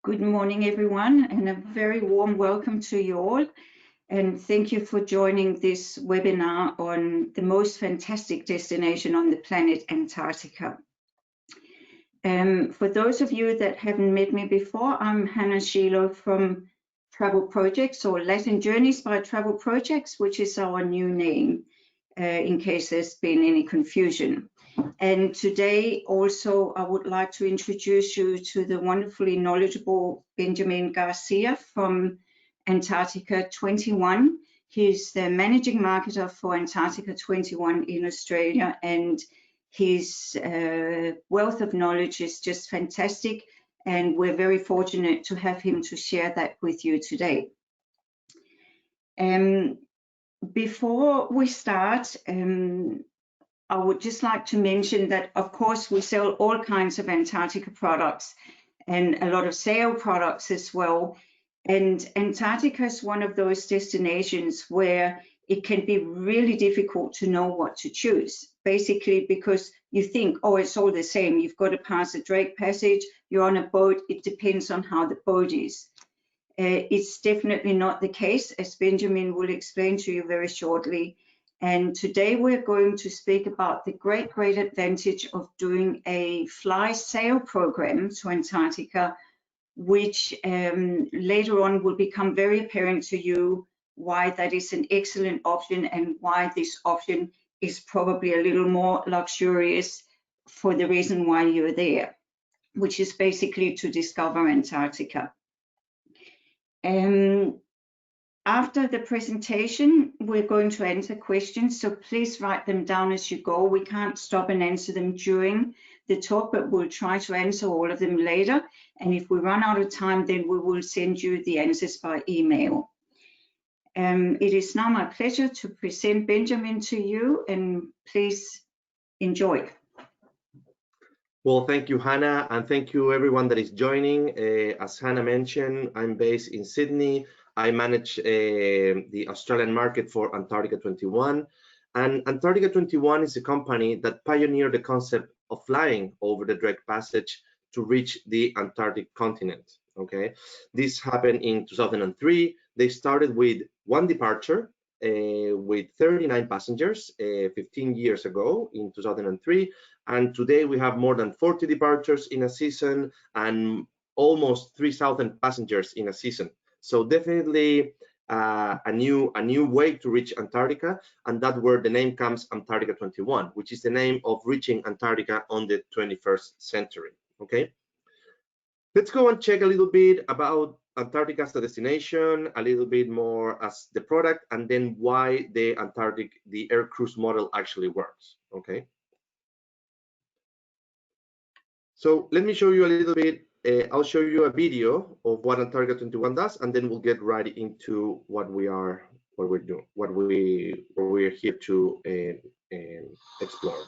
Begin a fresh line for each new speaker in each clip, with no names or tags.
Good morning, everyone, and a very warm welcome to you all. And thank you for joining this webinar on the most fantastic destination on the planet, Antarctica. For those of you that haven't met me before, I'm Hannah Sheilo from Travel Projects, or Latin Journeys by Travel Projects, which is our new name, in case there's been any confusion. And today also I would like to introduce you to the wonderfully knowledgeable Benjamin Garcia from Antarctica 21. He's the managing marketer for Antarctica 21 in Australia, and his wealth of knowledge is just fantastic, and we're very fortunate to have him to share that with you today. Before we start, I would just like to mention that, of course, we sell all kinds of Antarctica products and a lot of sail products as well. And Antarctica is one of those destinations where it can be really difficult to know what to choose, basically because you think, oh, it's all the same. You've got to pass a Drake Passage, you're on a boat, it depends on how the boat is. It's definitely not the case, as Benjamin will explain to you very shortly. And today we're going to speak about the great advantage of doing a fly sail program to Antarctica, which later on will become very apparent to you why that is an excellent option and why this option is probably a little more luxurious for the reason why you're there, which is basically to discover Antarctica. After the presentation, we're going to answer questions, so please write them down as you go. We can't stop and answer them during the talk, but we'll try to answer all of them later. And if we run out of time, then we will send you the answers by email. It is now my pleasure to present Benjamin to you, and please enjoy.
Well, thank you, Hannah, and thank you everyone that is joining. As Hannah mentioned, I'm based in Sydney. I manage the Australian market for Antarctica 21, and Antarctica 21 is a company that pioneered the concept of flying over the Drake Passage to reach the Antarctic continent. Okay, this happened in 2003. They started with one departure with 39 passengers 15 years ago in 2003, and today we have more than 40 departures in a season and almost 3,000 passengers in a season. So definitely a new way to reach Antarctica, and that's where the name comes, Antarctica 21, which is the name of reaching Antarctica on the 21st century. Okay, let's go and check a little bit about Antarctica as a destination, a little bit more as the product, and then why the Aircrews model actually works. Okay, so let me show you a little bit. I'll show you a video of what Antarctica 21 does, and then we'll get right into what we're doing, what we're here to explore.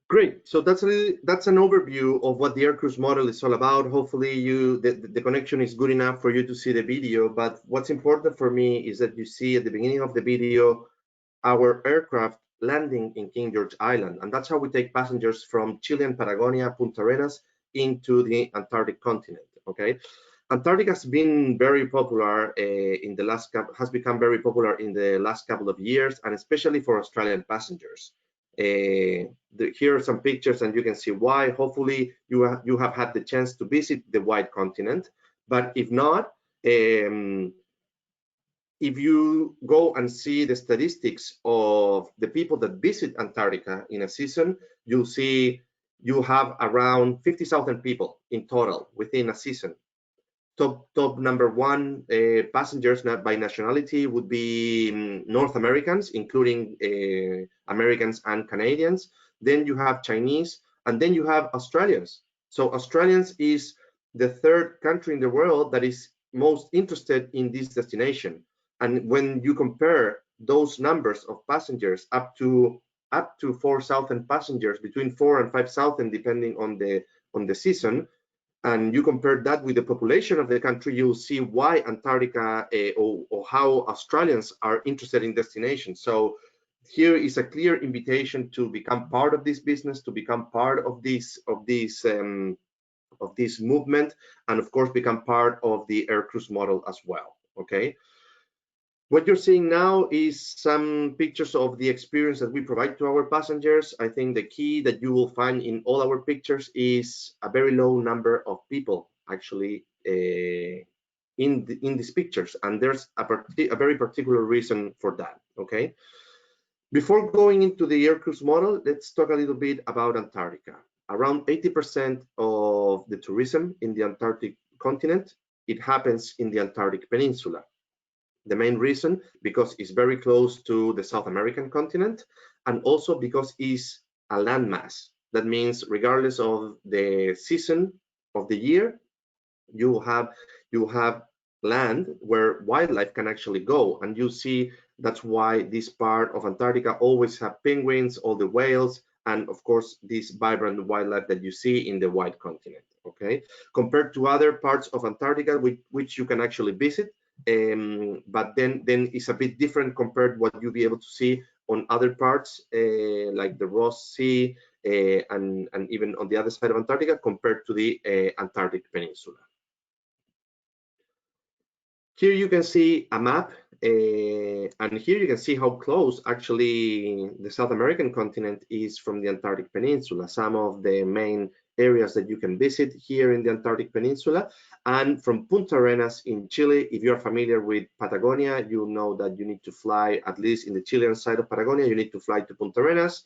Great. So that's an overview of what the Aircrews model is all about. Hopefully the connection is good enough for you to see the video. But what's important for me is that you see at the beginning of the video our aircraft landing in King George Island, and that's how we take passengers from Chilean Patagonia, Punta Arenas, into the Antarctic continent. Okay, Antarctica has been very popular has become very popular in the last couple of years, and especially for Australian passengers. Here are some pictures, and you can see why. Hopefully, you have had the chance to visit the white continent, but if not, if you go and see the statistics of the people that visit Antarctica in a season, you'll see you have around 50,000 people in total within a season. Top number one passengers by nationality would be North Americans, including Americans and Canadians. Then you have Chinese, and then you have Australians. So Australians is the third country in the world that is most interested in this destination. And when you compare those numbers of passengers up to 4,000 passengers, between 4,000 and 5,000, depending on the season, and you compare that with the population of the country, you'll see why Antarctica or how Australians are interested in destinations. So here is a clear invitation to become part of this business, to become part of this movement, and of course become part of the Aircrews model as well. Okay. What you're seeing now is some pictures of the experience that we provide to our passengers. I think the key that you will find in all our pictures is a very low number of people actually in these pictures, and there's a very particular reason for that. Okay. Before going into the Aircrews model, let's talk a little bit about Antarctica. Around 80% of the tourism in the Antarctic continent, it happens in the Antarctic Peninsula. The main reason, because it's very close to the South American continent, and also because it's a landmass. That means regardless of the season of the year, you have land where wildlife can actually go, and you see that's why this part of Antarctica always have penguins, all the whales, and of course this vibrant wildlife that you see in the white continent. Okay, compared to other parts of Antarctica which you can actually visit. But then it's a bit different compared to what you'll be able to see on other parts like the Ross Sea and even on the other side of Antarctica compared to the Antarctic Peninsula. Here you can see a map and here you can see how close actually the South American continent is from the Antarctic Peninsula. Some of the main areas that you can visit here in the Antarctic Peninsula, and from Punta Arenas in Chile. If you're familiar with Patagonia, you know that you need to fly, at least in the Chilean side of Patagonia, you need to fly to Punta Arenas,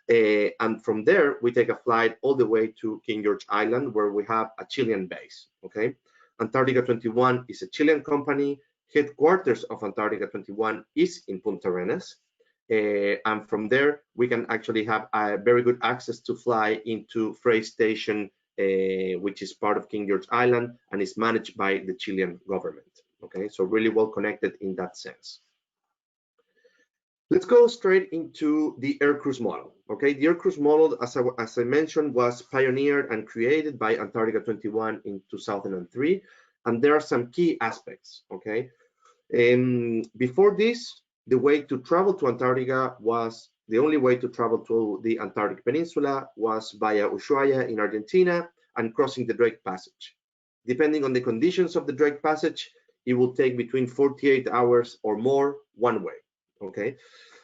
and from there we take a flight all the way to King George Island, where we have a Chilean base. Okay, Antarctica 21 is a Chilean company. Headquarters of Antarctica 21 is in Punta Arenas. And from there, we can actually have a very good access to fly into Frey Station, which is part of King George Island and is managed by the Chilean government. Okay, so really well connected in that sense. Let's go straight into the Aircrews model. Okay, the Aircrews model, as I mentioned, was pioneered and created by Antarctica 21 in 2003, and there are some key aspects. Okay, before this, the way to travel to Antarctica was, the only way to travel to the Antarctic Peninsula was via Ushuaia in Argentina and crossing the Drake Passage. Depending on the conditions of the Drake Passage, it will take between 48 hours or more one way. Okay,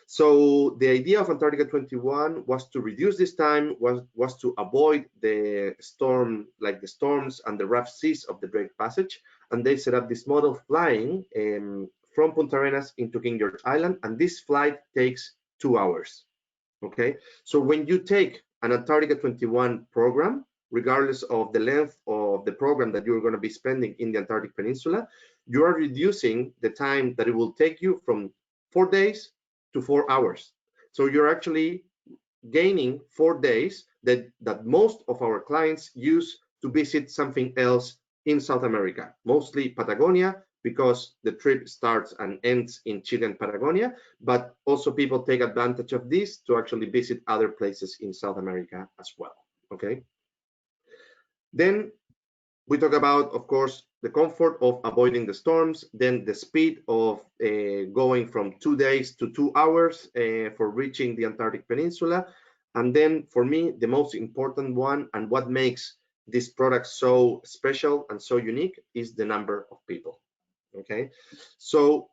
so the idea of Antarctica 21 was to reduce this time, was to avoid the storms and the rough seas of the Drake Passage, and they set up this model flying from Punta Arenas into King George Island, and this flight takes 2 hours. Okay, so when you take an Antarctica 21 program, regardless of the length of the program that you're going to be spending in the Antarctic Peninsula, you are reducing the time that it will take you from 4 days to 4 hours. So you're actually gaining 4 days that most of our clients use to visit something else in South America, mostly Patagonia, because the trip starts and ends in Chilean Patagonia, but also people take advantage of this to actually visit other places in South America as well, okay? Then we talk about, of course, the comfort of avoiding the storms, then the speed of going from 2 days to 2 hours for reaching the Antarctic Peninsula. And then for me, the most important one and what makes this product so special and so unique is the number of people, okay? So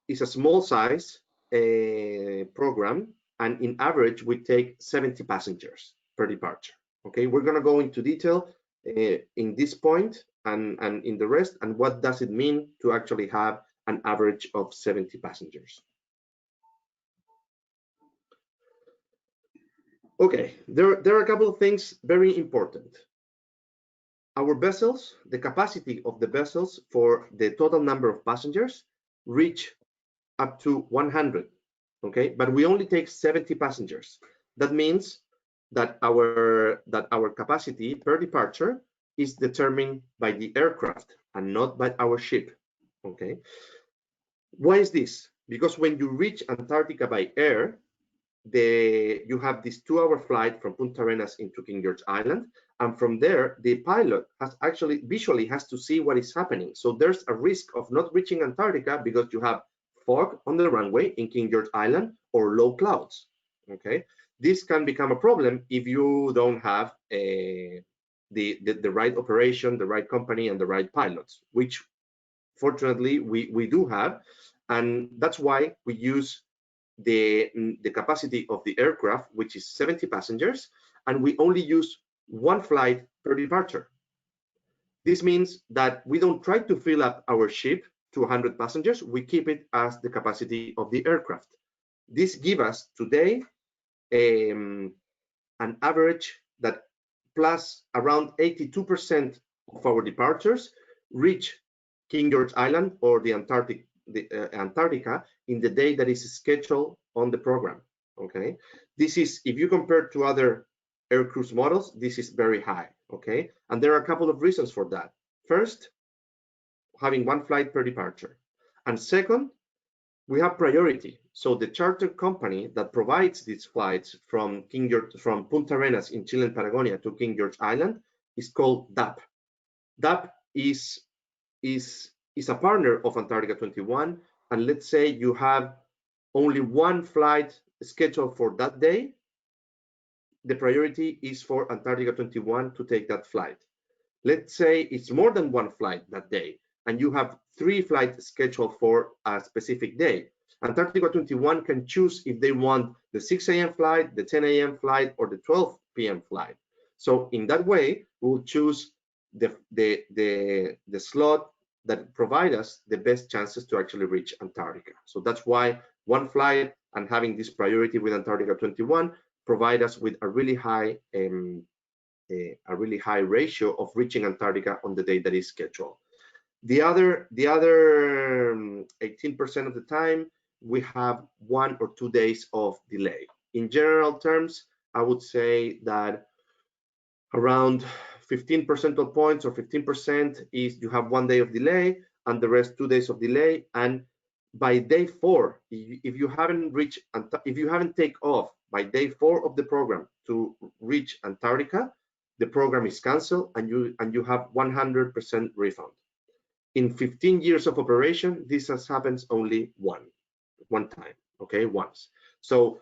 it's a small size program, and in average, we take 70 passengers per departure, okay? We're gonna go into detail in this point and in the rest, and what does it mean to actually have an average of 70 passengers. Okay, there are a couple of things very important. Our vessels, the capacity of the vessels for the total number of passengers reach up to 100, okay? But we only take 70 passengers. That means that our capacity per departure is determined by the aircraft and not by our ship, okay? Why is this? Because when you reach Antarctica by air, you have this 2-hour flight from Punta Arenas into King George Island, and from there the pilot has actually visually has to see what is happening. So there's a risk of not reaching Antarctica because you have fog on the runway in King George Island or low clouds, okay? This can become a problem if you don't have the right operation, the right company, and the right pilots, which fortunately we do have, and that's why we use the capacity of the aircraft, which is 70 passengers, and we only use 1 flight per departure. This means that we don't try to fill up our ship to 100 passengers, we keep it as the capacity of the aircraft. This gives us today an average that plus around 82% of our departures reach King George Island or the Antarctica in the day that is scheduled on the program, okay? This is, if you compare to other Aircrews models, this is very high, okay? And there are a couple of reasons for that. First, having 1 flight per departure. And second, we have priority. So the charter company that provides these flights from Punta Arenas in Chilean Patagonia to King George Island is called DAP. DAP is a partner of Antarctica 21, and let's say you have only 1 flight scheduled for that day, the priority is for Antarctica 21 to take that flight. Let's say it's more than 1 flight that day, and you have 3 flights scheduled for a specific day. Antarctica 21 can choose if they want the 6 a.m. flight, the 10 a.m. flight, or the 12 p.m. flight. So in that way, we'll choose the slot that provide us the best chances to actually reach Antarctica. So that's why 1 flight and having this priority with Antarctica 21 provide us with a really high ratio of reaching Antarctica on the day that is scheduled. The other 18% of the time, we have 1 or 2 days of delay. In general terms, I would say that around 15 percentile points or 15% is you have 1 day of delay and the rest 2 days of delay. And by day 4, if you haven't take off by day 4 of the program to reach Antarctica, the program is canceled and you have 100% refund. In 15 years of operation, this has happened only one time, okay, once. So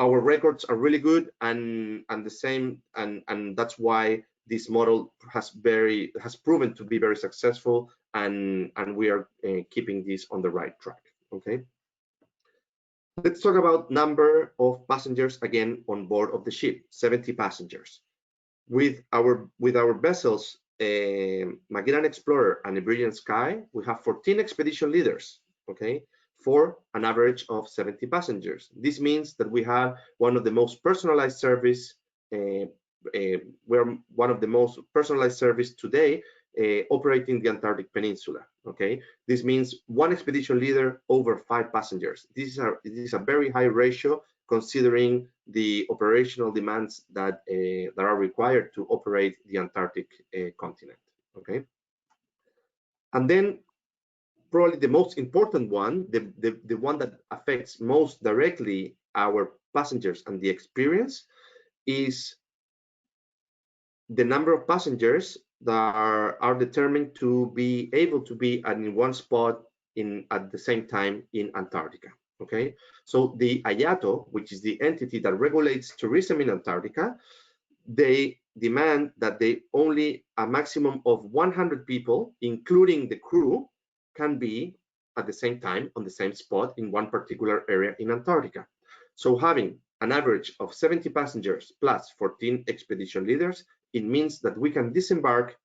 our records are really good and the same, and that's why this model has proven to be very successful, and we are keeping this on the right track, okay? Let's talk about number of passengers again on board of the ship, 70 passengers. With our vessels, Magellan Explorer and the Brilliant Sky, we have 14 expedition leaders, okay, for an average of 70 passengers. This means that we have one of the most personalized service we're one of the most personalized service today operating the Antarctic Peninsula. Okay, this means one expedition leader over 5 passengers. This is a very high ratio considering the operational demands that are required to operate the Antarctic continent. Okay, and then probably the most important one, the one that affects most directly our passengers and the experience, is the number of passengers that are determined to be able to be in one spot at the same time in Antarctica. Okay, so the IATO, which is the entity that regulates tourism in Antarctica, they demand that only a maximum of 100 people, including the crew, can be at the same time on the same spot in one particular area in Antarctica. So having an average of 70 passengers plus 14 expedition leaders, it means that we can disembark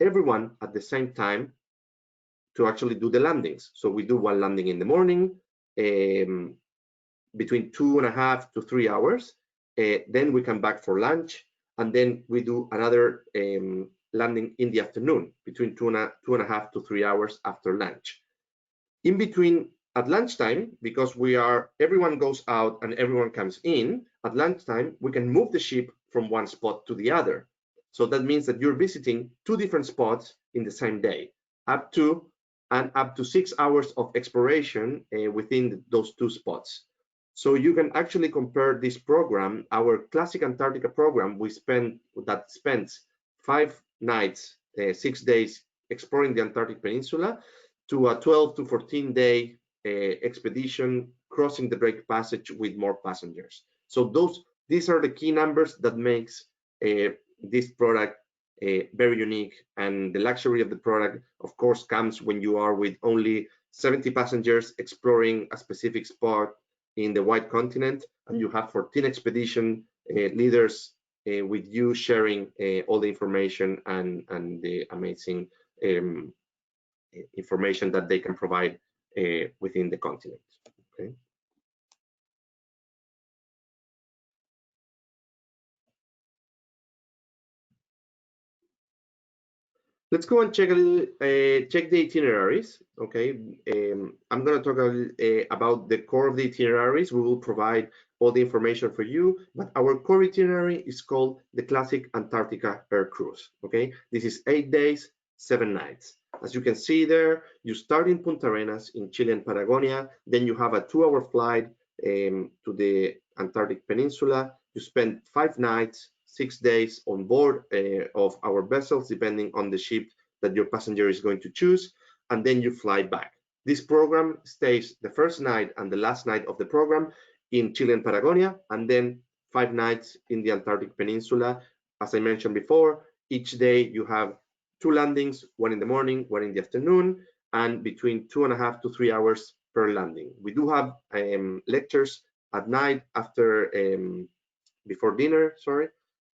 everyone at the same time to actually do the landings. So we do one landing in the morning, between 2.5 to 3 hours. Then we come back for lunch, and then we do another landing in the afternoon, between 2.5 to 3 hours after lunch. In between, at lunchtime, because everyone goes out and everyone comes in, at lunchtime, we can move the ship from one spot to the other. So that means that you're visiting 2 different spots in the same day, up to 6 hours of exploration within those 2 spots. So you can actually compare this program, our classic Antarctica program, that spends 5 nights, 6 days exploring the Antarctic Peninsula, to a 12 to 14-day expedition crossing the Drake Passage with more passengers. So these are the key numbers that makes this product very unique, and the luxury of the product, of course, comes when you are with only 70 passengers exploring a specific spot in the wide continent, and you have 14 expedition leaders with you sharing all the information and the amazing information that they can provide within the continent. Okay. Let's go and check the itineraries. Okay, I'm going to talk about the core of the itineraries. We will provide all the information for you, but our core itinerary is called the Classic Antarctica Air Cruise. Okay, this is 8 days, 7 nights. As you can see there, you start in Punta Arenas in Chile and Patagonia, then you have a 2-hour flight to the Antarctic Peninsula. You spend 5 nights, 6 days on board of our vessels, depending on the ship that your passenger is going to choose, and then you fly back. This program stays the first night and the last night of the program in Chile and Patagonia, and then 5 nights in the Antarctic Peninsula. As I mentioned before, each day you have 2 landings, 1 in the morning, 1 in the afternoon, and between 2.5 to 3 hours per landing. We do have lectures at night before dinner, sorry.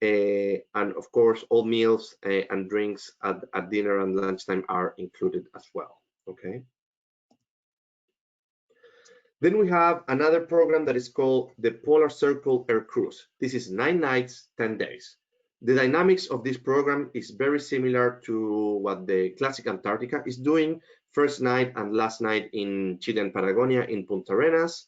And of course, all meals and drinks at dinner and lunchtime are included as well. Okay. Then we have another program that is called the Polar Circle Air Cruise. This is 9 nights, 10 days. The dynamics of this program is very similar to what the Classic Antarctica is doing. First night and last night in Chile and Patagonia in Punta Arenas.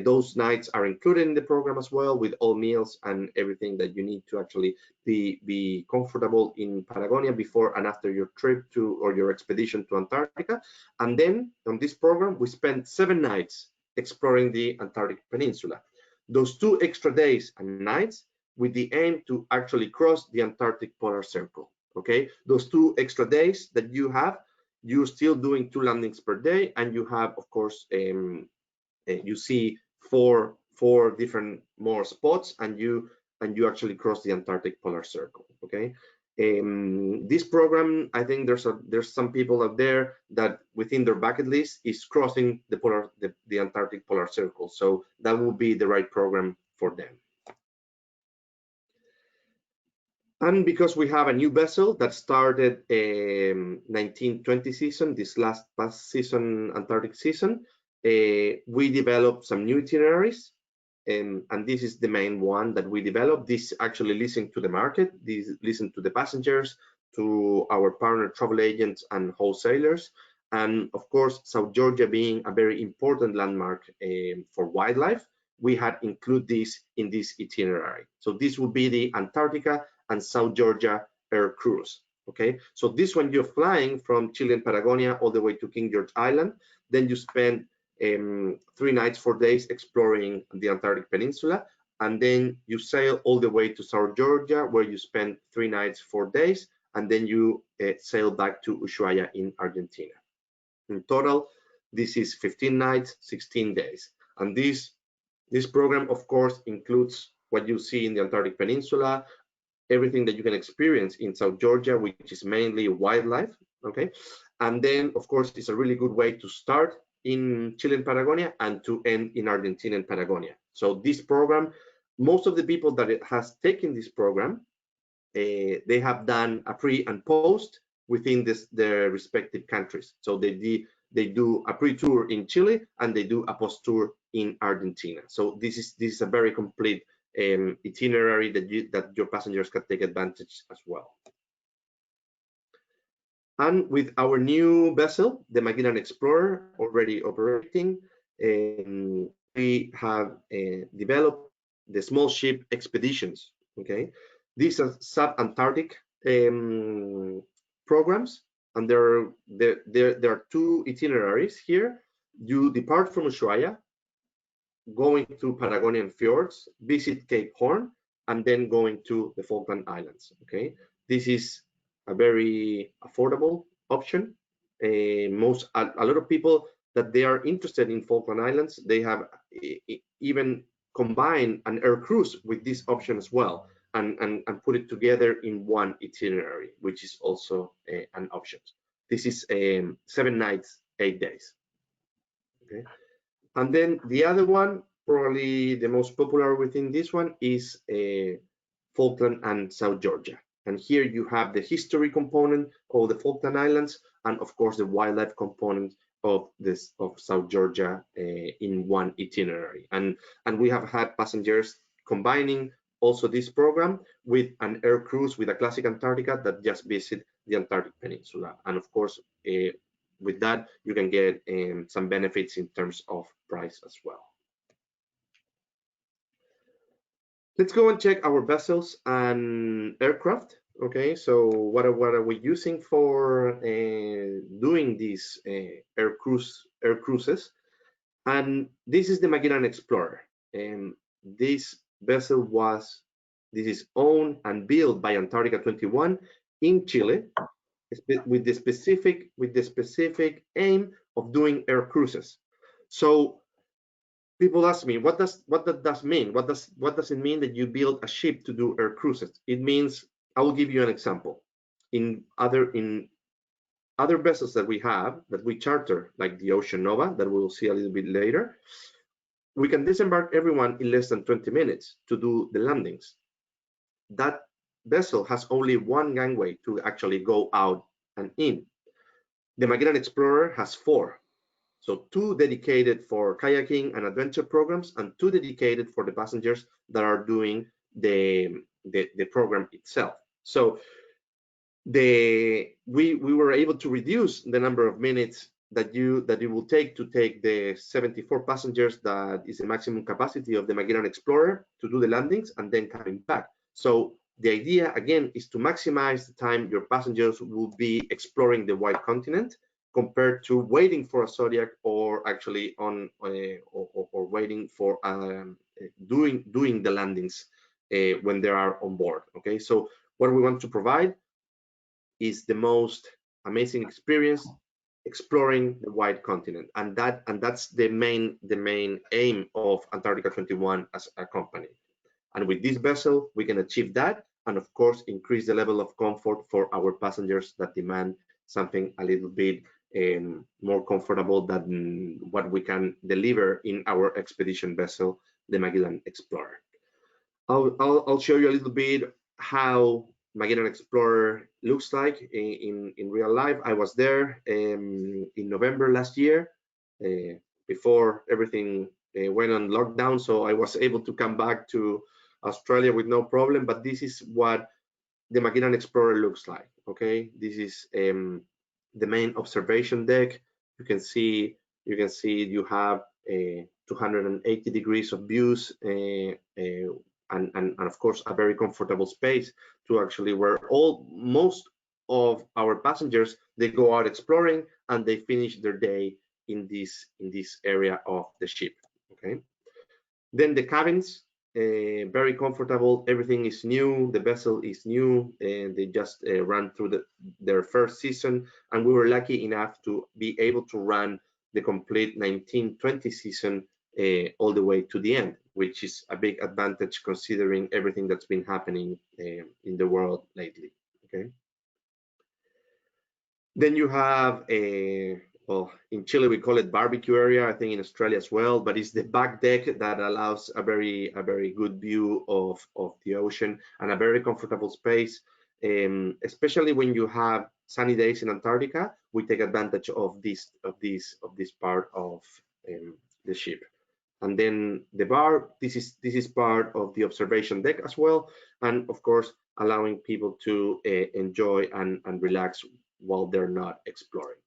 Those nights are included in the program as well, with all meals and everything that you need to actually be comfortable in Patagonia before and after your trip or your expedition to Antarctica. And then on this program, we spent 7 nights exploring the Antarctic Peninsula. Those 2 extra days and nights with the aim to actually cross the Antarctic Polar Circle. Okay, those 2 extra days that you have, you're still doing 2 landings per day, and you have, of course, you see four different more spots, and you actually cross the Antarctic Polar Circle. Okay, this program, I think there's some people out there that within their bucket list is crossing the Antarctic Polar Circle, so that will be the right program for them. And because we have a new vessel that started 1920 season, this past season, Antarctic season, we developed some new itineraries. and this is the main one that we developed. This actually listen to the market, this listen to the passengers, to our partner travel agents and wholesalers, and of course, South Georgia being a very important landmark for wildlife, we had included this in this itinerary. So this would be the Antarctica and South Georgia air cruise. Okay, so this one you're flying from Chile and Patagonia all the way to King George Island, then you spend 3 nights, 4 days exploring the Antarctic Peninsula, and then you sail all the way to South Georgia, where you spend 3 nights, 4 days, and then you sail back to Ushuaia in Argentina. In total, this is 15 nights, 16 days, and this program, of course, includes what you see in the Antarctic Peninsula, everything that you can experience in South Georgia, which is mainly wildlife. Okay, and then of course it's a really good way to start in Chile and Patagonia and to end in Argentina and Patagonia. So this program, most of the people that it has taken this program, they have done a pre and post within their respective countries. So they do a pre-tour in Chile and they do a post-tour in Argentina. So this is a very complete itinerary that your passengers can take advantage as well. And with our new vessel, the Magellan Explorer, already operating, we have developed the small ship expeditions. Okay, these are sub-Antarctic programs, and there are 2 itineraries here. You depart from Ushuaia, going through Patagonian fjords, visit Cape Horn, and then going to the Falkland Islands. Okay, this is a very affordable option. A lot of people that they are interested in Falkland Islands, they have even combined an air cruise with this option as well, and put it together in one itinerary, which is also an option. This is 7 nights, 8 days. Okay, and then the other one, probably the most popular within this one, is Falkland and South Georgia. And here you have the history component of the Falkland Islands, and of course the wildlife component of South Georgia in one itinerary. And we have had passengers combining also this program with an air cruise with a classic Antarctica that just visit the Antarctic Peninsula. And of course, with that, you can get some benefits in terms of price as well. Let's go and check our vessels and aircraft. Okay, so what are we using for doing these air cruises? And this is the Magellan Explorer. This vessel is owned and built by Antarctica 21 in Chile, with the specific aim of doing air cruises. So people ask me, what does that mean? What does it mean that you build a ship to do air cruises? It means, I will give you an example. In other vessels that we have, that we charter, like the Ocean Nova, that we will see a little bit later, we can disembark everyone in less than 20 minutes to do the landings. That vessel has only one gangway to actually go out and in. The Magellan Explorer has 4. So 2 dedicated for kayaking and adventure programs, and 2 dedicated for the passengers that are doing the program itself. So we were able to reduce the number of minutes that it will take to take the 74 passengers that is the maximum capacity of the Magellan Explorer to do the landings and then coming back. So the idea again is to maximize the time your passengers will be exploring the wide continent, compared to waiting for a Zodiac or actually or waiting for doing the landings when they are on board. Okay, so what we want to provide is the most amazing experience exploring the wide continent, and that's the main aim of Antarctica 21 as a company. And with this vessel, we can achieve that, and of course increase the level of comfort for our passengers that demand something a little bit more comfortable than what we can deliver in our expedition vessel, the Magellan Explorer. I'll show you a little bit how Magellan Explorer looks like in real life. I was there in November last year, before everything went on lockdown, so I was able to come back to Australia with no problem. But this is what the Magellan Explorer looks like. Okay, this is the main observation deck. You can see you have 280 degrees of views, and of course a very comfortable space to actually where most of our passengers, they go out exploring and they finish their day in this area of the ship. Okay, then the cabins, very comfortable. Everything is new. The vessel is new, and they just ran through their first season, and we were lucky enough to be able to run the complete 1920 season all the way to the end, which is a big advantage considering everything that's been happening in the world lately. Okay. Then you have well, in Chile we call it barbecue area. I think in Australia as well, but it's the back deck that allows a very good view of the ocean and a very comfortable space. Especially when you have sunny days in Antarctica, we take advantage of this part of the ship. And then the bar, this is part of the observation deck as well, and of course allowing people to enjoy and relax while they're not exploring.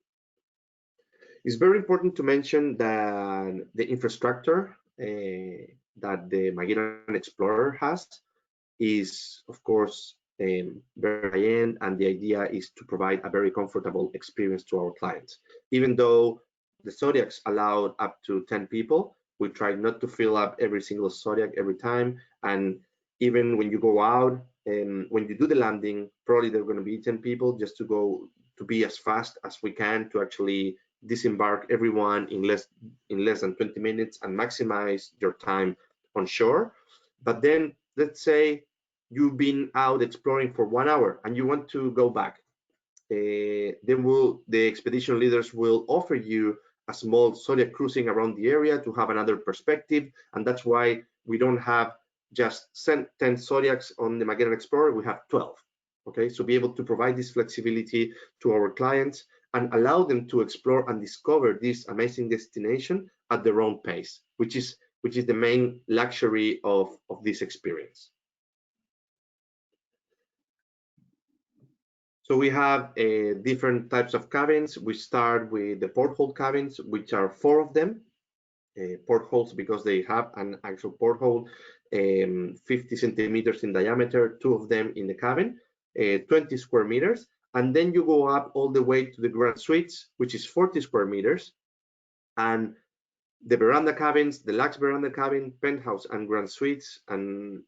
It's very important to mention that the infrastructure that the Magellan Explorer has is, of course, very high-end, and the idea is to provide a very comfortable experience to our clients. Even though the Zodiacs allowed up to 10 people, we try not to fill up every single Zodiac every time, and even when you go out and when you do the landing, probably there are going to be 10 people, just to be as fast as we can to actually disembark everyone in less than 20 minutes and maximize your time on shore. But then let's say you've been out exploring for 1 hour and you want to go back. Then the expedition leaders will offer you a small Zodiac cruising around the area to have another perspective, and that's why we don't have just 10 Zodiacs on the Magellan Explorer, we have 12. Okay, so be able to provide this flexibility to our clients and allow them to explore and discover this amazing destination at their own pace, which is the main luxury of this experience. So we have different types of cabins. We start with the porthole cabins, which are 4 of them. Portholes because they have an actual porthole, 50 centimeters in diameter, 2 of them in the cabin, 20 square meters. And then you go up all the way to the grand suites, which is 40 square meters. And the veranda cabins, the Lux veranda cabin, penthouse, and grand suites, and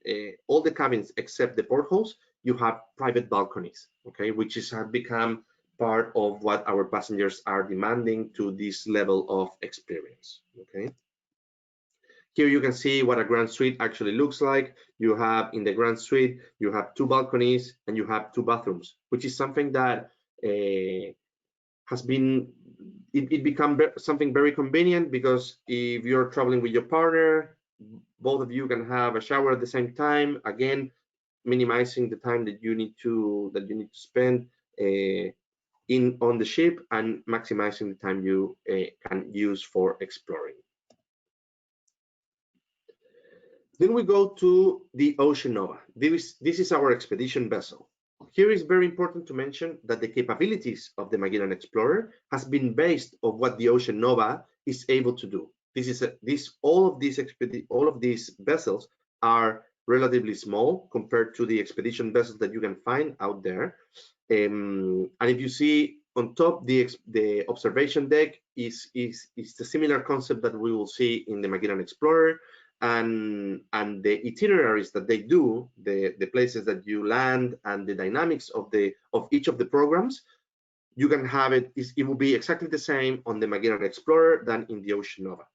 all the cabins except the portholes, you have private balconies, okay, which have become part of what our passengers are demanding to this level of experience. Okay. Here you can see what a grand suite actually looks like. You have in the grand suite, you have 2 balconies and you have 2 bathrooms, which is something that has been, it become something very convenient, because if you're traveling with your partner, both of you can have a shower at the same time, again minimizing the time that you need to spend on the ship and maximizing the time you can use for exploring. Then we go to the Ocean Nova. This is our expedition vessel. Here is very important to mention that the capabilities of the Magellan Explorer has been based on what the Ocean Nova is able to do. All of these vessels are relatively small compared to the expedition vessels that you can find out there. And if you see on top, the observation deck is the similar concept that we will see in the Magellan Explorer. And the itineraries that they do, the places that you land, and the dynamics of each of the programs, you can have it will be exactly the same on the Magellan Explorer than in the Ocean Nova.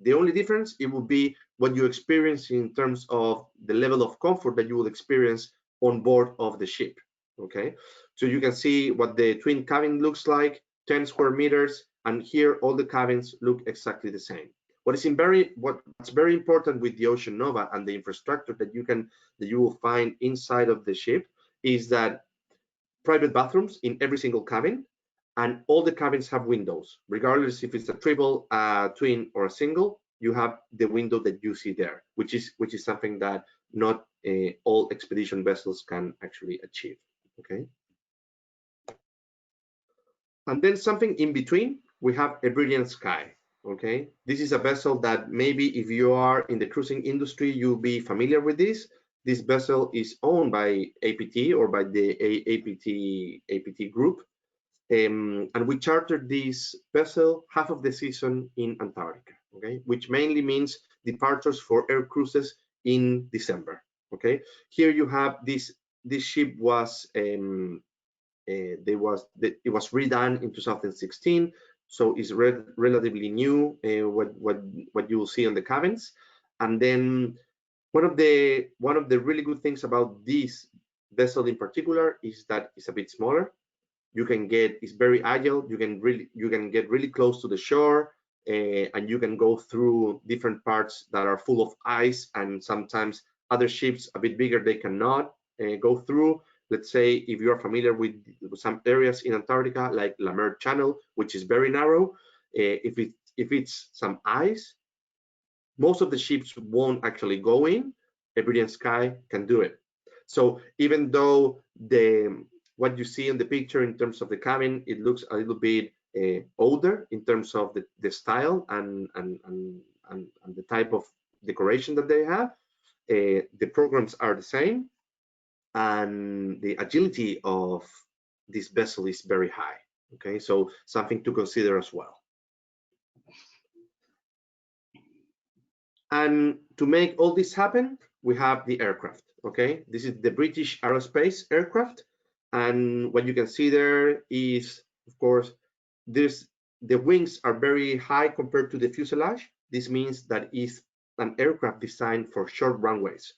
The only difference, it will be what you experience in terms of the level of comfort that you will experience on board of the ship. Okay, so you can see what the twin cabin looks like, 10 square meters, and here all the cabins look exactly the same. What's very important with the Ocean Nova and the infrastructure that you will find inside of the ship is that private bathrooms in every single cabin, and all the cabins have windows, regardless if it's a triple, twin, or a single. you have the window that you see there, which is something that not all expedition vessels can actually achieve. Okay. And then something in between, we have a brilliant sky. Okay, this is a vessel that maybe if you are in the cruising industry, you'll be familiar with this. This vessel is owned by APT or by the APT group. And we chartered this vessel half of the season in Antarctica, okay, which mainly means departures for air cruises in December. Okay, here you have this ship was it was redone in 2016, so it's relatively new. What you will see on the cabins, and then one of the really good things about this vessel in particular is that it's a bit smaller. You can get, it's very agile. You can get really close to the shore, and you can go through different parts that are full of ice, and sometimes other ships a bit bigger they cannot go through. Let's say if you are familiar with some areas in Antarctica, like La Mer Channel, which is very narrow, if it's some ice, most of the ships won't actually go in. A brilliant sky can do it. So even though what you see in the picture in terms of the cabin, it looks a little bit older in terms of the style and the type of decoration that they have. The programs are the same, and the agility of this vessel is very high. Okay, so something to consider as well. And to make all this happen, we have the aircraft. Okay, this is the British Aerospace aircraft, and what you can see there is, of course, the wings are very high compared to the fuselage. This means that it's an aircraft designed for short runways.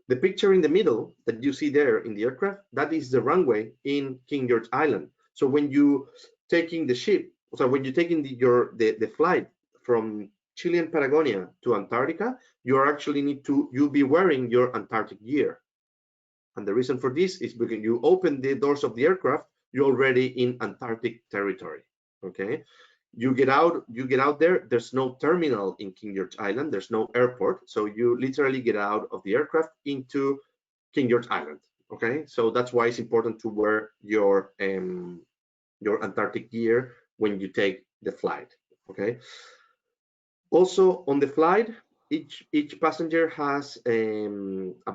The picture in the middle that you see there in the aircraft, that is the runway in King George Island. So when you taking the ship, so when you're taking the flight from Chilean Patagonia to Antarctica, you'll be wearing your Antarctic gear. And the reason for this is because you open the doors of the aircraft, you're already in Antarctic territory. Okay. You get out there, there's no terminal in King George Island, there's no airport, so you literally get out of the aircraft into King George Island. Okay, so that's why it's important to wear your Antarctic gear when you take the flight. Okay, also on the flight, each passenger has a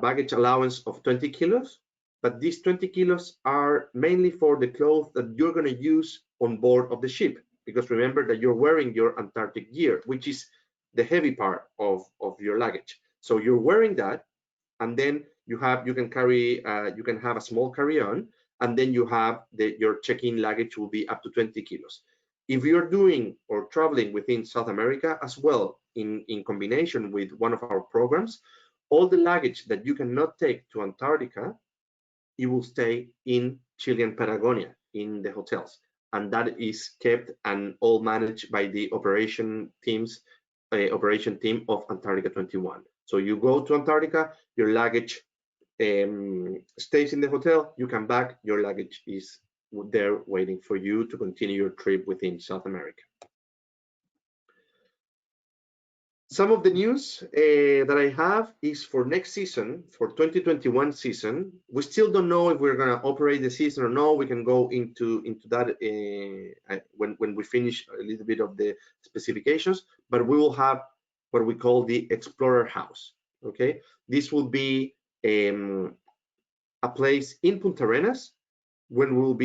baggage allowance of 20 kilos, but these 20 kilos are mainly for the clothes that you're going to use on board of the ship. Because remember that you're wearing your Antarctic gear, which is the heavy part of your luggage. So you're wearing that, and then you can have a small carry-on, and then you have your check-in luggage will be up to 20 kilos. If you're doing or traveling within South America as well, in combination with one of our programs, all the luggage that you cannot take to Antarctica, it will stay in Chilean Patagonia in the hotels. And that is kept and all managed by the operation team of Antarctica 21. So you go to Antarctica, your luggage stays in the hotel, you come back, your luggage is there waiting for you to continue your trip within South America. Some of the news that I have is for next season, for 2021 season. We still don't know if we're going to operate the season or no. We can go into that when we finish a little bit of the specifications, but we will have what we call the Explorer House. Okay, this will be a place in Punta Arenas when we'll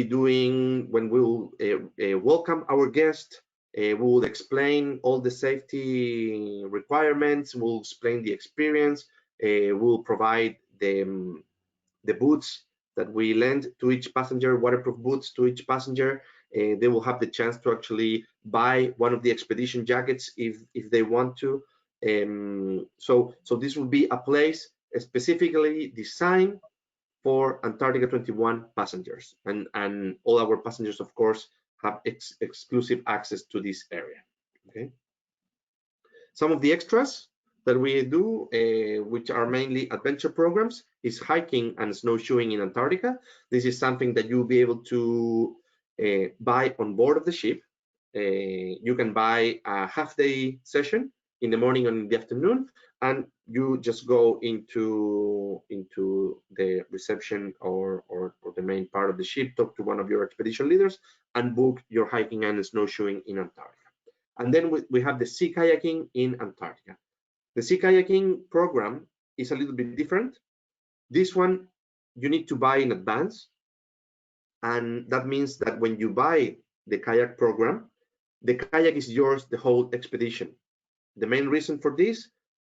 welcome our guests. We will explain all the safety requirements. We'll explain the experience. We'll provide the boots that we lend to each passenger, waterproof boots to each passenger. They will have the chance to actually buy one of the expedition jackets if they want to. So this will be a place specifically designed for Antarctica 21 passengers, and all our passengers, of course, have exclusive access to this area. Okay. Some of the extras that we do, which are mainly adventure programs, is hiking and snowshoeing in Antarctica. This is something that you'll be able to buy on board of the ship. You can buy a half-day session in the morning and in the afternoon, and you just go into the reception or the main part of the ship, talk to one of your expedition leaders, and book your hiking and snowshoeing in Antarctica. And then we have the sea kayaking in Antarctica. The sea kayaking program is a little bit different. This one you need to buy in advance, and that means that when you buy the kayak program, the kayak is yours the whole expedition. The main reason for this: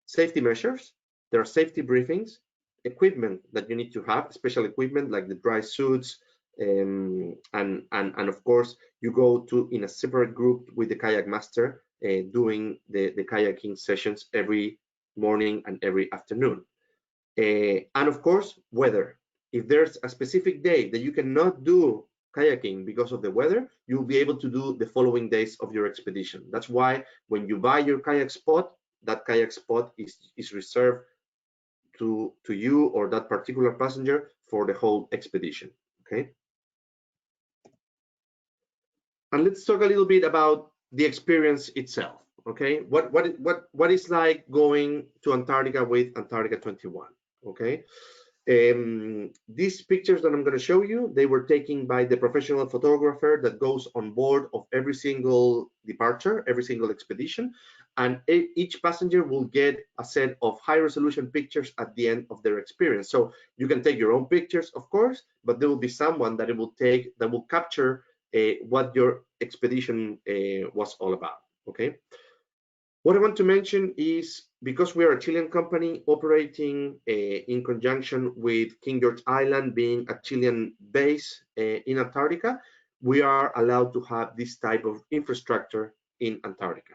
safety measures. There are safety briefings, equipment that you need to have, special equipment like the dry suits, and of course you go to in a separate group with the kayak master doing the kayaking sessions every morning and every afternoon. And of course, weather. If there's a specific day that you cannot do kayaking because of the weather, you'll be able to do the following days of your expedition. That's why when you buy your kayak spot, that kayak spot is reserved to you or that particular passenger for the whole expedition. Okay. And let's talk a little bit about the experience itself. Okay, what is like going to Antarctica with Antarctica 21? Okay. These pictures that I'm going to show you, they were taken by the professional photographer that goes on board of every single departure, every single expedition, and each passenger will get a set of high-resolution pictures at the end of their experience. So you can take your own pictures, of course, but there will be someone that will capture what your expedition was all about. Okay. What I want to mention is, because we are a Chilean company operating in conjunction with King George Island being a Chilean base in Antarctica, we are allowed to have this type of infrastructure in Antarctica.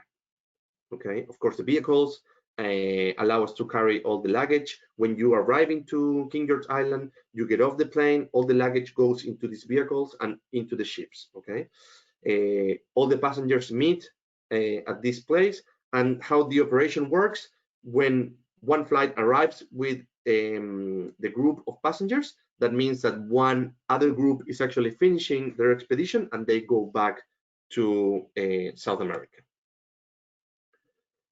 Okay, of course, the vehicles allow us to carry all the luggage. When you are arriving to King George Island, you get off the plane, all the luggage goes into these vehicles and into the ships. Okay, all the passengers meet at this place. And how the operation works: when one flight arrives with the group of passengers, that means that one other group is actually finishing their expedition and they go back to South America.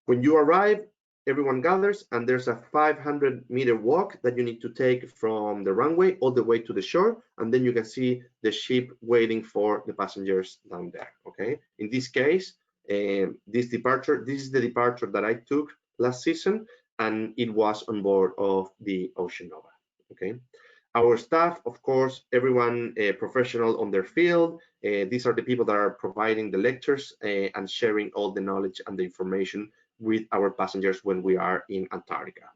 When you arrive, everyone gathers and there's a 500-meter walk that you need to take from the runway all the way to the shore, and then you can see the ship waiting for the passengers down there. Okay, in this case, this is the departure that I took last season, and it was on board of the Ocean Nova. Okay, our staff, of course, everyone professional on their field. These are the people that are providing the lectures and sharing all the knowledge and the information with our passengers when we are in Antarctica.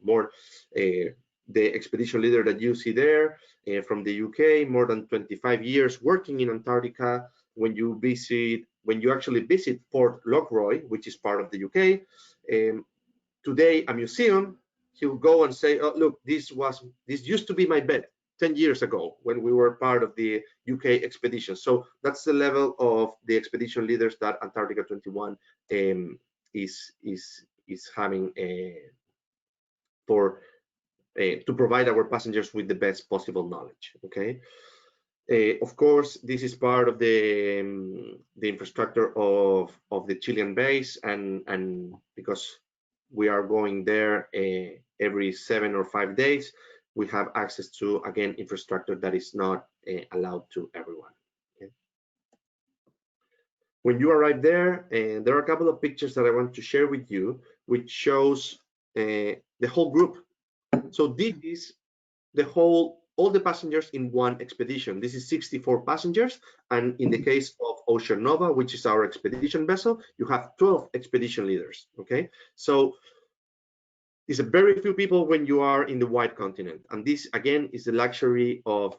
The expedition leader that you see there from the UK, more than 25 years working in Antarctica. When you actually visit Port Lockroy, which is part of the UK, today a museum, he'll go and say, oh, look, this used to be my bed 10 years ago when we were part of the UK expedition. So that's the level of the expedition leaders that Antarctica 21 is having to provide our passengers with the best possible knowledge. Okay. Of course, this is part of the infrastructure of the Chilean base, and because we are going there every 7 or 5 days, we have access to, again, infrastructure that is not allowed to everyone. Okay. When you arrive there, there are a couple of pictures that I want to share with you, which shows the whole group. So this is all the passengers in one expedition. This is 64 passengers, and in the case of Ocean Nova, which is our expedition vessel, you have 12 expedition leaders. Okay, so it's a very few people when you are in the white continent, and this again is the luxury of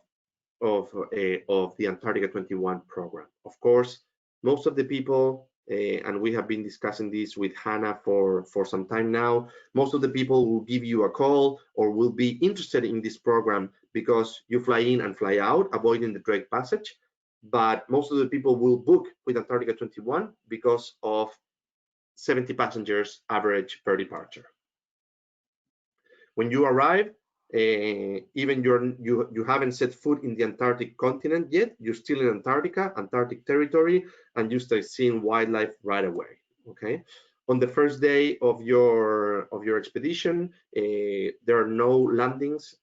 the Antarctica 21 program. Of course, most of the people, and we have been discussing this with Hannah for some time now, most of the people will give you a call or will be interested in this program because you fly in and fly out, avoiding the Drake Passage. But most of the people will book with Antarctica 21 because of 70 passengers average per departure. When you arrive, even you haven't set foot in the Antarctic continent yet, you're still in Antarctica, Antarctic territory, and you start seeing wildlife right away. Okay. On the first day of your expedition, there are no landings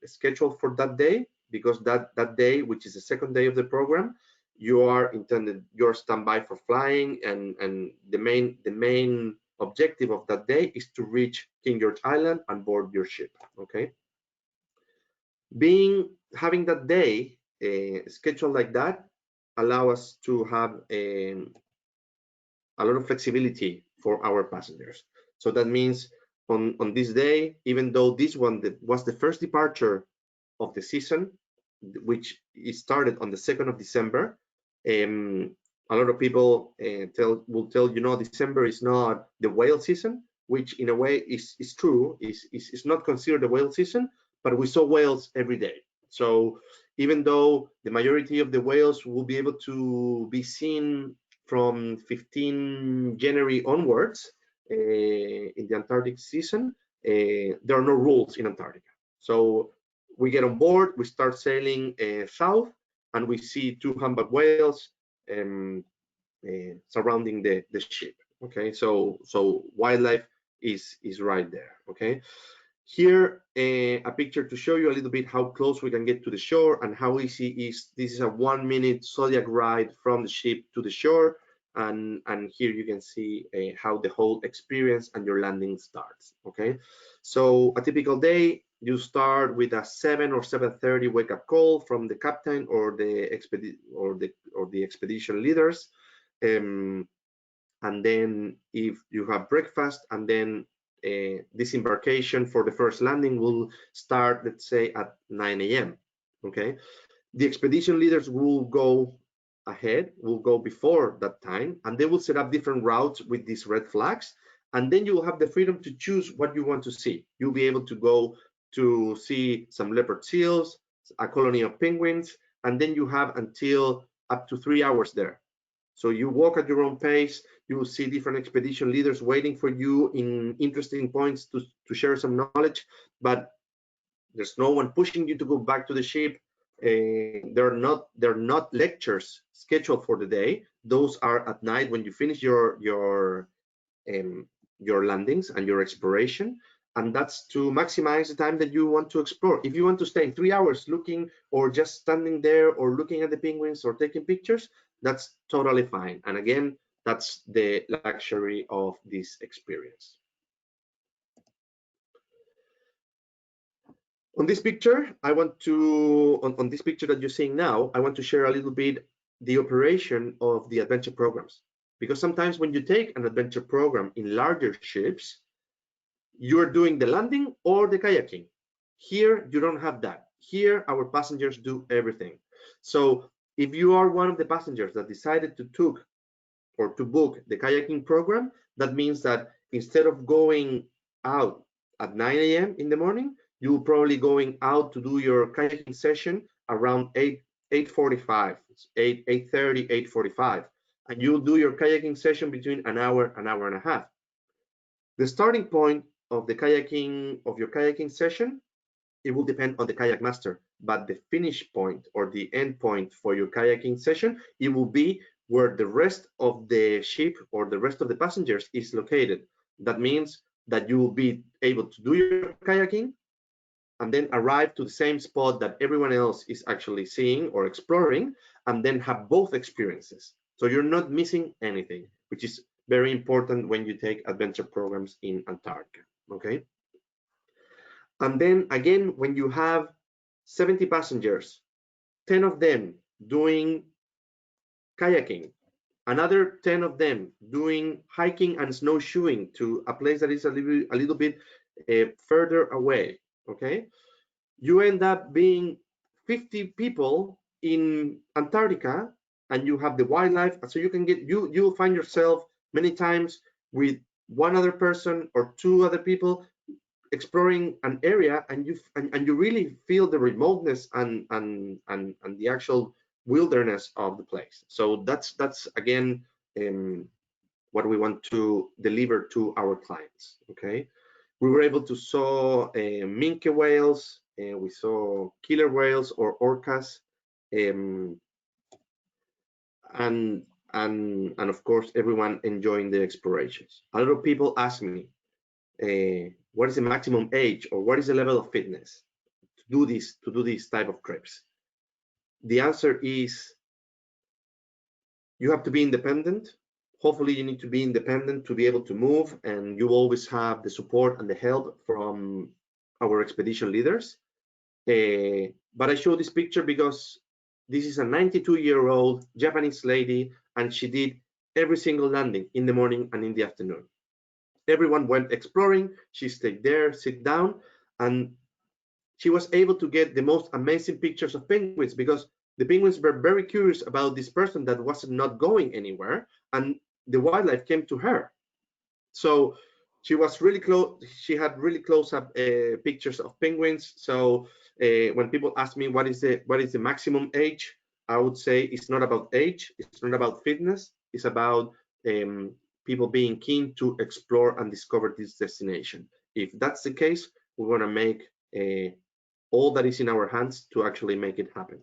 scheduled for that day, because that day, which is the second day of the program, you're standby for flying, and the main objective of that day is to reach King George Island and board your ship. Okay, having that day scheduled like that allow us to have a lot of flexibility for our passengers. So that means on this day, even though this one was the first departure of the season, which started on the 2nd of December, a lot of people will tell you, no, December is not the whale season, which in a way is true. Is not considered the whale season, but we saw whales every day. So even though the majority of the whales will be able to be seen from 15 January onwards in the Antarctic season, there are no rules in Antarctica. So we get on board, we start sailing south, and we see 2 humpback whales surrounding the ship. Okay, so wildlife is right there. Okay, here a picture to show you a little bit how close we can get to the shore and how easy is. This is a 1-minute Zodiac ride from the ship to the shore, and here you can see how the whole experience and your landing starts. Okay, so a typical day, you start with a 7 or 7:30 wake-up call from the captain or the expedition leaders, and then if you have breakfast, and then disembarkation for the first landing will start, let's say, at 9 a.m. Okay, the expedition leaders will go ahead, will go before that time, and they will set up different routes with these red flags, and then you will have the freedom to choose what you want to see. You'll be able to go to see some leopard seals, a colony of penguins, and then you have until up to 3 hours there. So you walk at your own pace. You will see different expedition leaders waiting for you in interesting points to share some knowledge, but there's no one pushing you to go back to the ship. There are not lectures scheduled for the day. Those are at night when you finish your landings and your exploration, and that's to maximize the time that you want to explore. If you want to stay 3 hours looking, or just standing there or looking at the penguins or taking pictures, that's totally fine. And again, that's the luxury of this experience. On this picture, on this picture that you're seeing now, I want to share a little bit the operation of the adventure programs. Because sometimes when you take an adventure program in larger ships, you're doing the landing or the kayaking. Here, you don't have that. Here, our passengers do everything. So if you are one of the passengers that decided to book the kayaking program, that means that instead of going out at 9 a.m. in the morning, you'll probably going out to do your kayaking session around 8:45, 8:30, 8:45, and you'll do your kayaking session between an hour and a half. The starting point of your kayaking session, it will depend on the kayak master, but the finish point or the end point for your kayaking session, it will be where the rest of the ship or the rest of the passengers is located. That means that you will be able to do your kayaking and then arrive to the same spot that everyone else is actually seeing or exploring, and then have both experiences. So you're not missing anything, which is very important when you take adventure programs in Antarctica. Okay. And then again, when you have 70 passengers, 10 of them doing kayaking, another 10 of them doing hiking and snowshoeing to a place that is a little bit further away, okay? You end up being 50 people in Antarctica, and you have the wildlife, so you'll find yourself many times with one other person or 2 other people exploring an area, and you really feel the remoteness and the actual wilderness of the place. So that's again what we want to deliver to our clients. Okay, we were able to saw minke whales, we saw killer whales or orcas, and and of course everyone enjoying the explorations. A lot of people ask me, what is the maximum age or what is the level of fitness to do this type of trips? The answer is you have to be independent. Hopefully you need to be independent to be able to move, and you always have the support and the help from our expedition leaders. But I show this picture because this is a 92-year-old Japanese lady, and she did every single landing in the morning and in the afternoon. Everyone went exploring. She stayed there, sit down, and she was able to get the most amazing pictures of penguins because the penguins were very curious about this person that was not going anywhere, and the wildlife came to her. So she was really close. She had really close-up pictures of penguins. So when people ask me what is the maximum age, I would say it's not about age. It's not about fitness. It's about people being keen to explore and discover this destination. If that's the case, we want to make all that is in our hands to actually make it happen.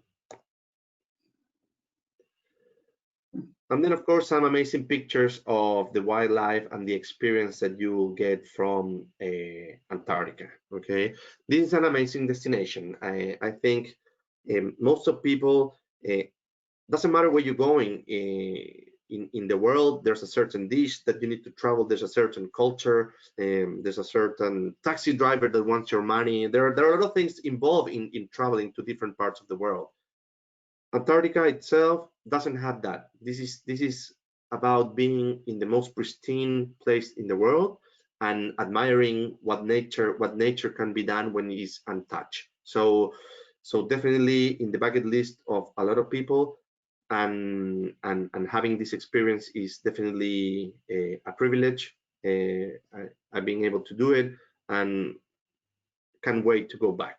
And then, of course, some amazing pictures of the wildlife and the experience that you will get from Antarctica. Okay, this is an amazing destination. I think most of people, doesn't matter where you're going in the world, there's a certain dish that you need to travel. There's a certain culture. There's a certain taxi driver that wants your money. There are a lot of things involved in traveling to different parts of the world. Antarctica itself doesn't have that. This is about being in the most pristine place in the world and admiring what nature can be done when it's untouched. So definitely in the bucket list of a lot of people, and having this experience is definitely a privilege. I've been able to do it and can't wait to go back.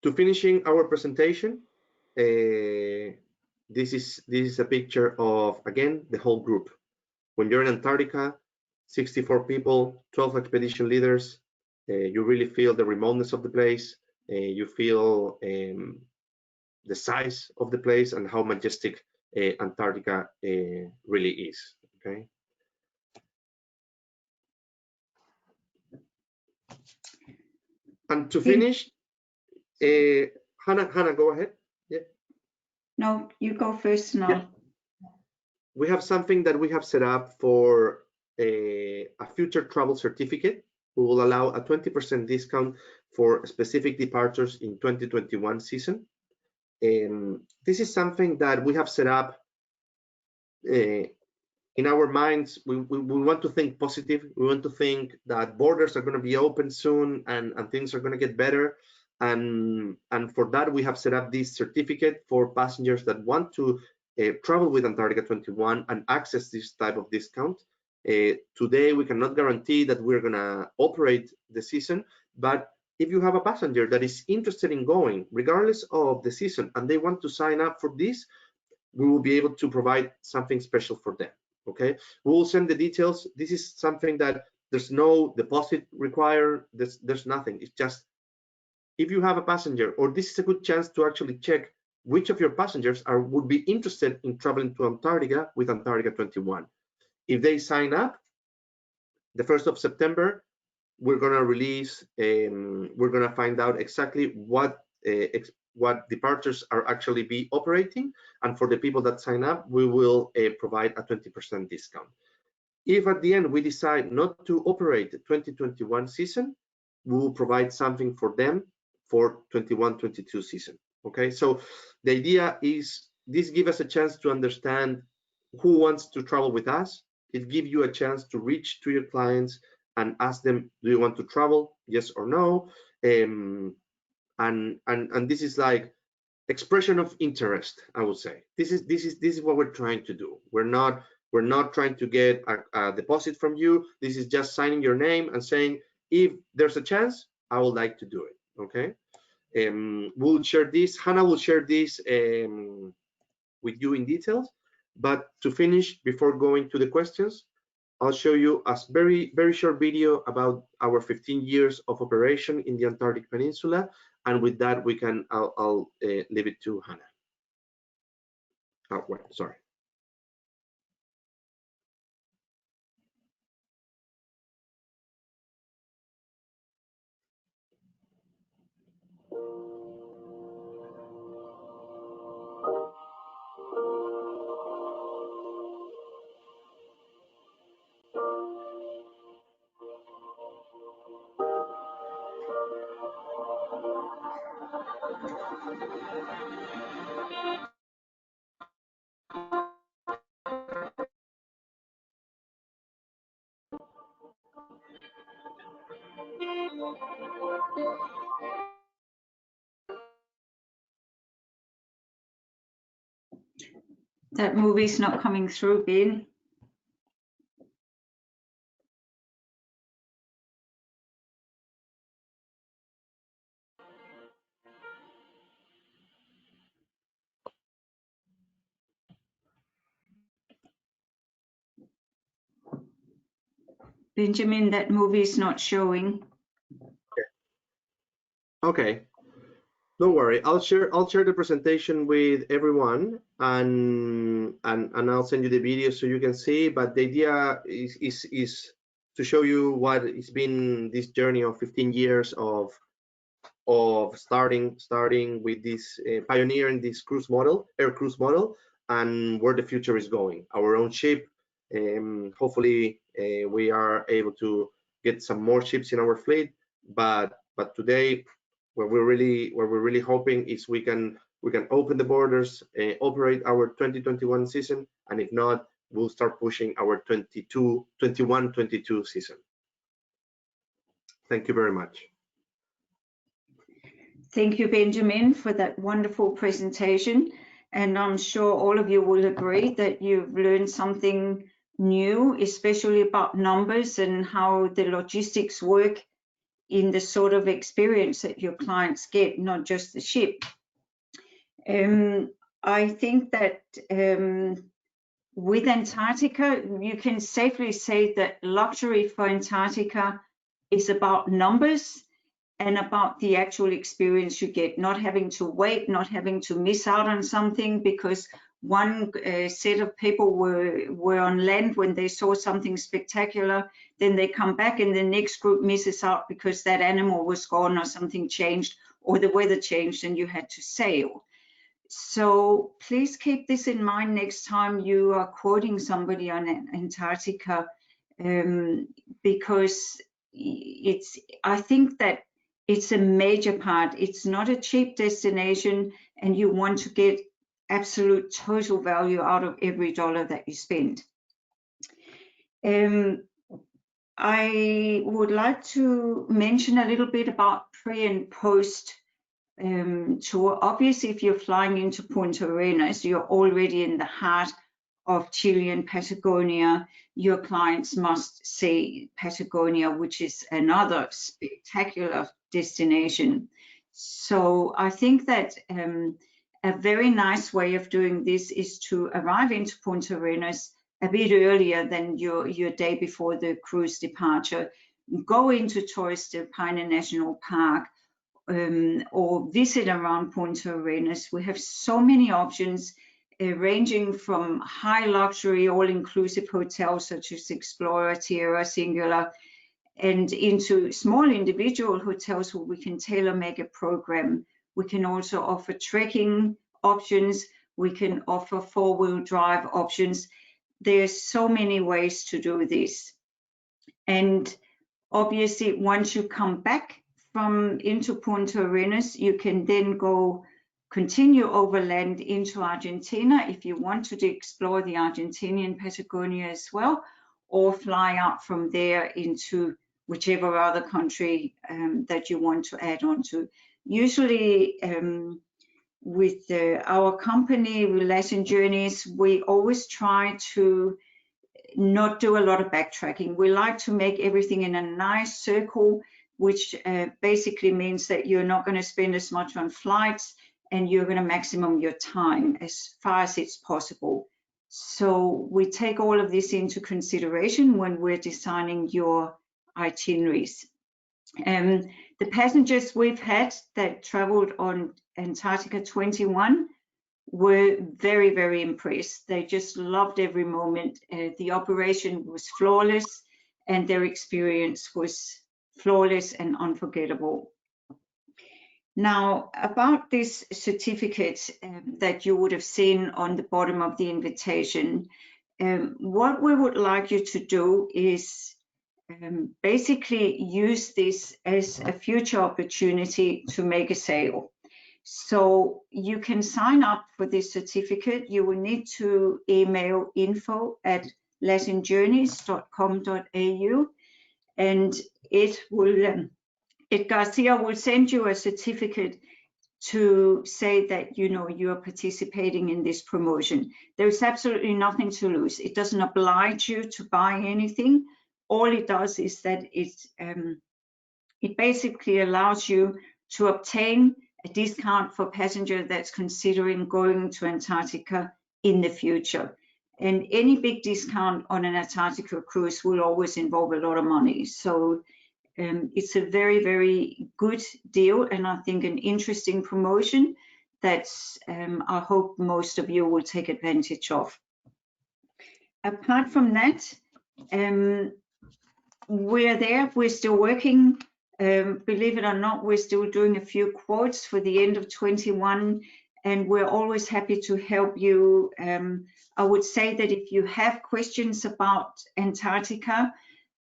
To finishing our presentation, this is a picture of, again, the whole group. When you're in Antarctica, 64 people, 12 expedition leaders, you really feel the remoteness of the place. You feel the size of the place and how majestic Antarctica really is. Okay. And to finish, Hannah, go ahead. Yeah.
No, you go first now. Yeah.
We have something that we have set up for a future travel certificate. We will allow a 20% discount for specific departures in 2021 season. This is something that we have set up in our minds. We want to think positive. We want to think that borders are going to be open soon and things are going to get better. And for that, we have set up this certificate for passengers that want to travel with Antarctica 21 and access this type of discount. Today, we cannot guarantee that we're going to operate the season, but if you have a passenger that is interested in going, regardless of the season, and they want to sign up for this, we will be able to provide something special for them. Okay, we will send the details. This is something that there's no deposit required. There's nothing. It's just if you have a passenger, or this is a good chance to actually check which of your passengers would be interested in traveling to Antarctica with Antarctica 21. If they sign up, the 1st of September, we're gonna release. We're gonna find out exactly what departures are actually be operating, and for the people that sign up, we will provide a 20% discount. If at the end we decide not to operate the 2021 season, we will provide something for them for 21-22 season. Okay, so the idea is this gives us a chance to understand who wants to travel with us. It gives you a chance to reach to your clients and ask them, do you want to travel, yes or no? And this is like expression of interest, I would say. This is what we're trying to do. We're not trying to get a deposit from you. This is just signing your name and saying, if there's a chance, I would like to do it. Okay. We'll share this. Hannah will share this with you in details. But to finish, before going to the questions, I'll show you a very short video about our 15 years of operation in the Antarctic Peninsula. And with that, I'll leave it to Hannah. Oh, wait, sorry.
That movie's not coming through, Ben. Benjamin, that movie is not showing.
Okay, don't worry. I'll share the presentation with everyone, and I'll send you the video so you can see. But the idea is to show you what it's been this journey of 15 years of starting with this pioneering this cruise model, Aircrews model, and where the future is going. Our own ship. Hopefully, we are able to get some more ships in our fleet. But today, what we're really hoping is we can open the borders, operate our 2021 season, and if not, we'll start pushing our 21-22 season. Thank you very much.
Thank you, Benjamin, for that wonderful presentation. And I'm sure all of you will agree that you've learned something new, especially about numbers and how the logistics work in the sort of experience that your clients get, not just the ship. I think that with Antarctica, you can safely say that luxury for Antarctica is about numbers and about the actual experience you get, not having to wait, not having to miss out on something because one set of people were on land when they saw something spectacular, then they come back and the next group misses out because that animal was gone or something changed or the weather changed and you had to sail. So please keep this in mind next time you are quoting somebody on Antarctica, because I think that it's a major part. It's not a cheap destination and you want to get absolute total value out of every dollar that you spend. I would like to mention a little bit about pre and post tour. Obviously, if you're flying into Punta Arenas, you're already in the heart of Chile and Patagonia. Your clients must see Patagonia, which is another spectacular destination. So I think that a very nice way of doing this is to arrive into Punta Arenas a bit earlier than your day before the cruise departure. Go into Torres del Paine National Park, or visit around Punta Arenas. We have so many options, ranging from high luxury all-inclusive hotels such as Explorer, Tierra, Singular, and into small individual hotels where we can tailor-make a program. We can also offer trekking options. We can offer four-wheel drive options. There's so many ways to do this. And obviously, once you come back into Punta Arenas, you can then continue overland into Argentina if you want to explore the Argentinian Patagonia as well, or fly out from there into whichever other country that you want to add on to. Usually with our company, Latin Journeys, we always try to not do a lot of backtracking. We like to make everything in a nice circle, which basically means that you're not going to spend as much on flights and you're going to maximum your time as far as it's possible. So we take all of this into consideration when we're designing your itineraries. The passengers we've had that traveled on Antarctica 21 were very, very impressed. They just loved every moment. The operation was flawless and their experience was flawless and unforgettable. Now, about this certificate that you would have seen on the bottom of the invitation, what we would like you to do is basically use this as a future opportunity to make a sale. So you can sign up for this certificate. You will need to email info@latinjourneys.com.au, and Garcia will send you a certificate to say that you are participating in this promotion. There's absolutely nothing to lose. It doesn't oblige you to buy anything. All it does is that it basically allows you to obtain a discount for passenger that's considering going to Antarctica in the future. And any big discount on an Antarctica cruise will always involve a lot of money. So it's a very, very good deal, and I think an interesting promotion that I hope most of you will take advantage of. Apart from that, we're still working. Believe it or not, we're still doing a few quotes for the end of 21, and we're always happy to help you. I would say that if you have questions about Antarctica,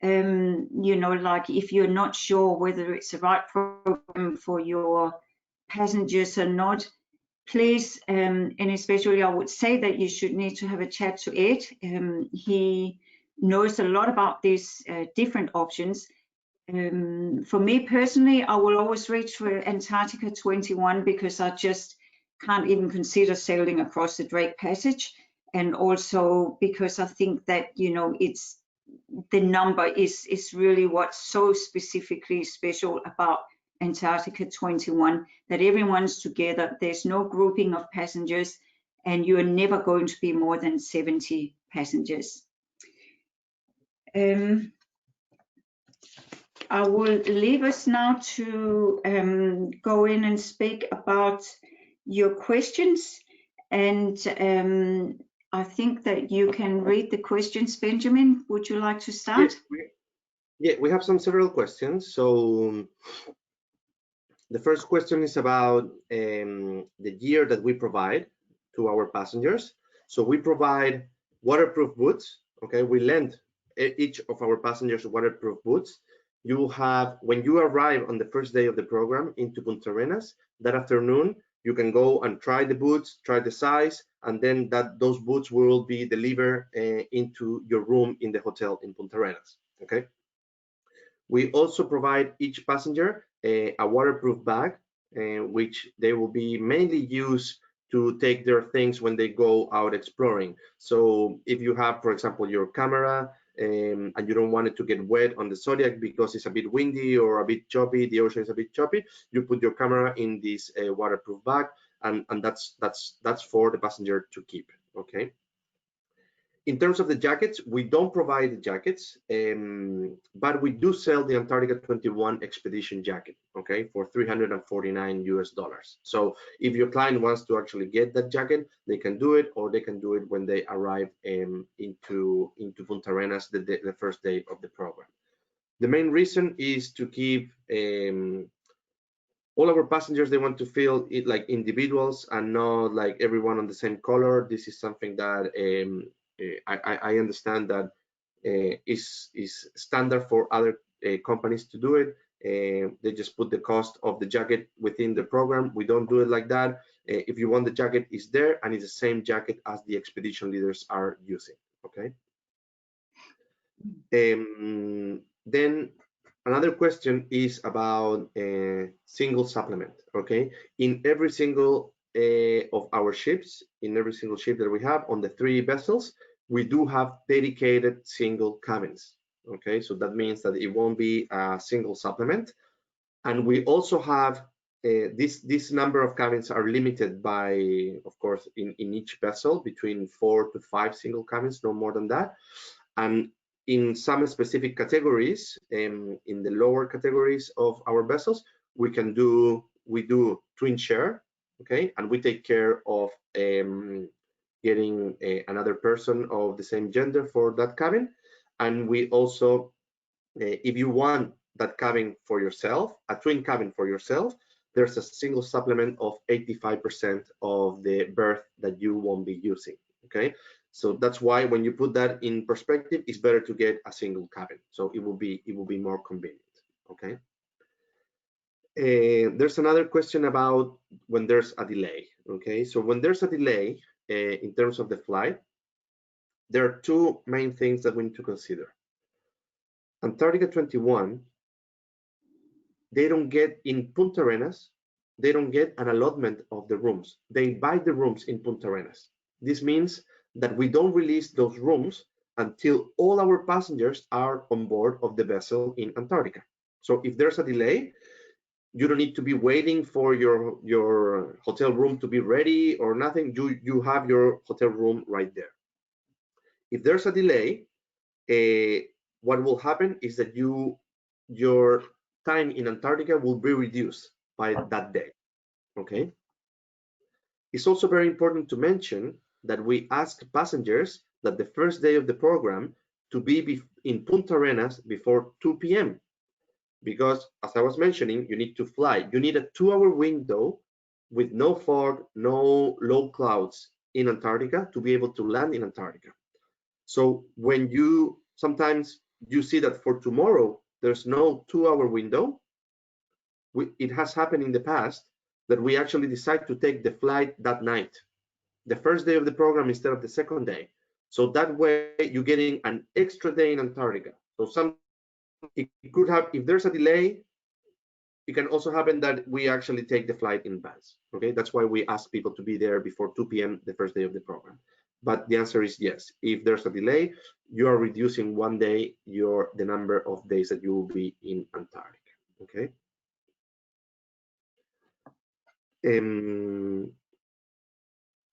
like if you're not sure whether it's the right program for your passengers or not, please, and especially I would say that you should need to have a chat to Ed. He knows a lot about these different options. For me personally, I will always reach for Antarctica 21 because I just can't even consider sailing across the Drake Passage, and also because I think that it's the number is really what's so specifically special about Antarctica 21, that everyone's together, there's no grouping of passengers, and you're never going to be more than 70 passengers. I will leave us now to go in and speak about your questions, and I think that you can read the questions. Benjamin, would you like to start?
Yeah, we have several questions. So the first question is about the gear that we provide to our passengers. So we provide waterproof boots. Okay, we lend each of our passengers waterproof boots. You have, when you arrive on the first day of the program into Punta Arenas, that afternoon you can go and try the boots, try the size, and then those boots will be delivered into your room in the hotel in Punta Arenas. Okay. We also provide each passenger a waterproof bag, which they will be mainly used to take their things when they go out exploring. So if you have, for example, your camera and you don't want it to get wet on the Zodiac because it's a bit windy or a bit choppy, the ocean is a bit choppy, you put your camera in this waterproof bag, and that's for the passenger to keep. Okay. In terms of the jackets, we don't provide the jackets, but we do sell the Antarctica 21 expedition jacket, okay, for $349 US. So if your client wants to actually get that jacket, they can do it, or they can do it when they arrive into Punta Arenas the first day of the program. The main reason is to keep all our passengers, they want to feel it like individuals and not like everyone on the same color. This is something that I understand that is standard for other companies to do it. They just put the cost of the jacket within the program. We don't do it like that. If you want the jacket, it's there, and it's the same jacket as the expedition leaders are using. Okay. Then another question is about a single supplement. Okay, in every single of our ships, in every single ship that we have on the 3 vessels, we do have dedicated single cabins. Okay, so that means that it won't be a single supplement. And we also have this number of cabins are limited by, of course, in each vessel between 4 to 5 single cabins, no more than that. And in some specific categories, in the lower categories of our vessels, we do twin share. okay? And we take care of getting another person of the same gender for that cabin. And we also, if you want that cabin for yourself, a twin cabin for yourself, there's a single supplement of 85% of the berth that you won't be using, okay? So that's why when you put that in perspective, it's better to get a single cabin. So it will be more convenient, okay? There's another question about when there's a delay, okay? So when there's a delay in terms of the flight, there are two main things that we need to consider. Antarctica 21, they don't get in Punta Arenas, they don't get an allotment of the rooms. They buy the rooms in Punta Arenas. This means that we don't release those rooms until all our passengers are on board of the vessel in Antarctica. So if there's a delay, you don't need to be waiting for your hotel room to be ready or nothing. You have your hotel room right there. If there's a delay, what will happen is that your time in Antarctica will be reduced by that day, okay? It's also very important to mention that we ask passengers that the first day of the program to be in Punta Arenas before 2 p.m. because, as I was mentioning, you need to fly. You need a 2-hour window with no fog, no low clouds in Antarctica to be able to land in Antarctica. So when sometimes you see that for tomorrow, there's no 2-hour window. It has happened in the past that we actually decide to take the flight that night, the first day of the program instead of the second day. So that way you're getting an extra day in Antarctica. So it could have, if there's a delay, it can also happen that we actually take the flight in advance. Okay, that's why we ask people to be there before 2 p.m. the first day of the program. But the answer is yes. If there's a delay, you are reducing one day the number of days that you will be in Antarctica. Okay.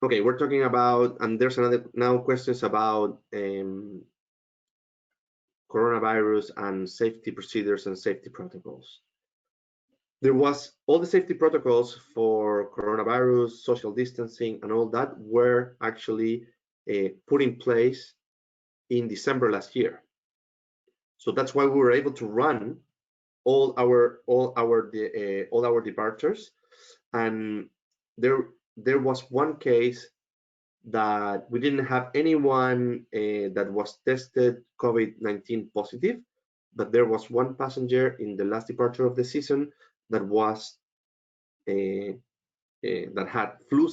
Okay, we're talking about, and there's now questions about coronavirus and safety procedures and safety protocols. There was all the safety protocols for coronavirus, social distancing, and all that were actually put in place in December last year. So that's why we were able to run all our departures. And there was one case that we didn't have anyone that was tested COVID-19 positive, but there was one passenger in the last departure of the season that was that had flu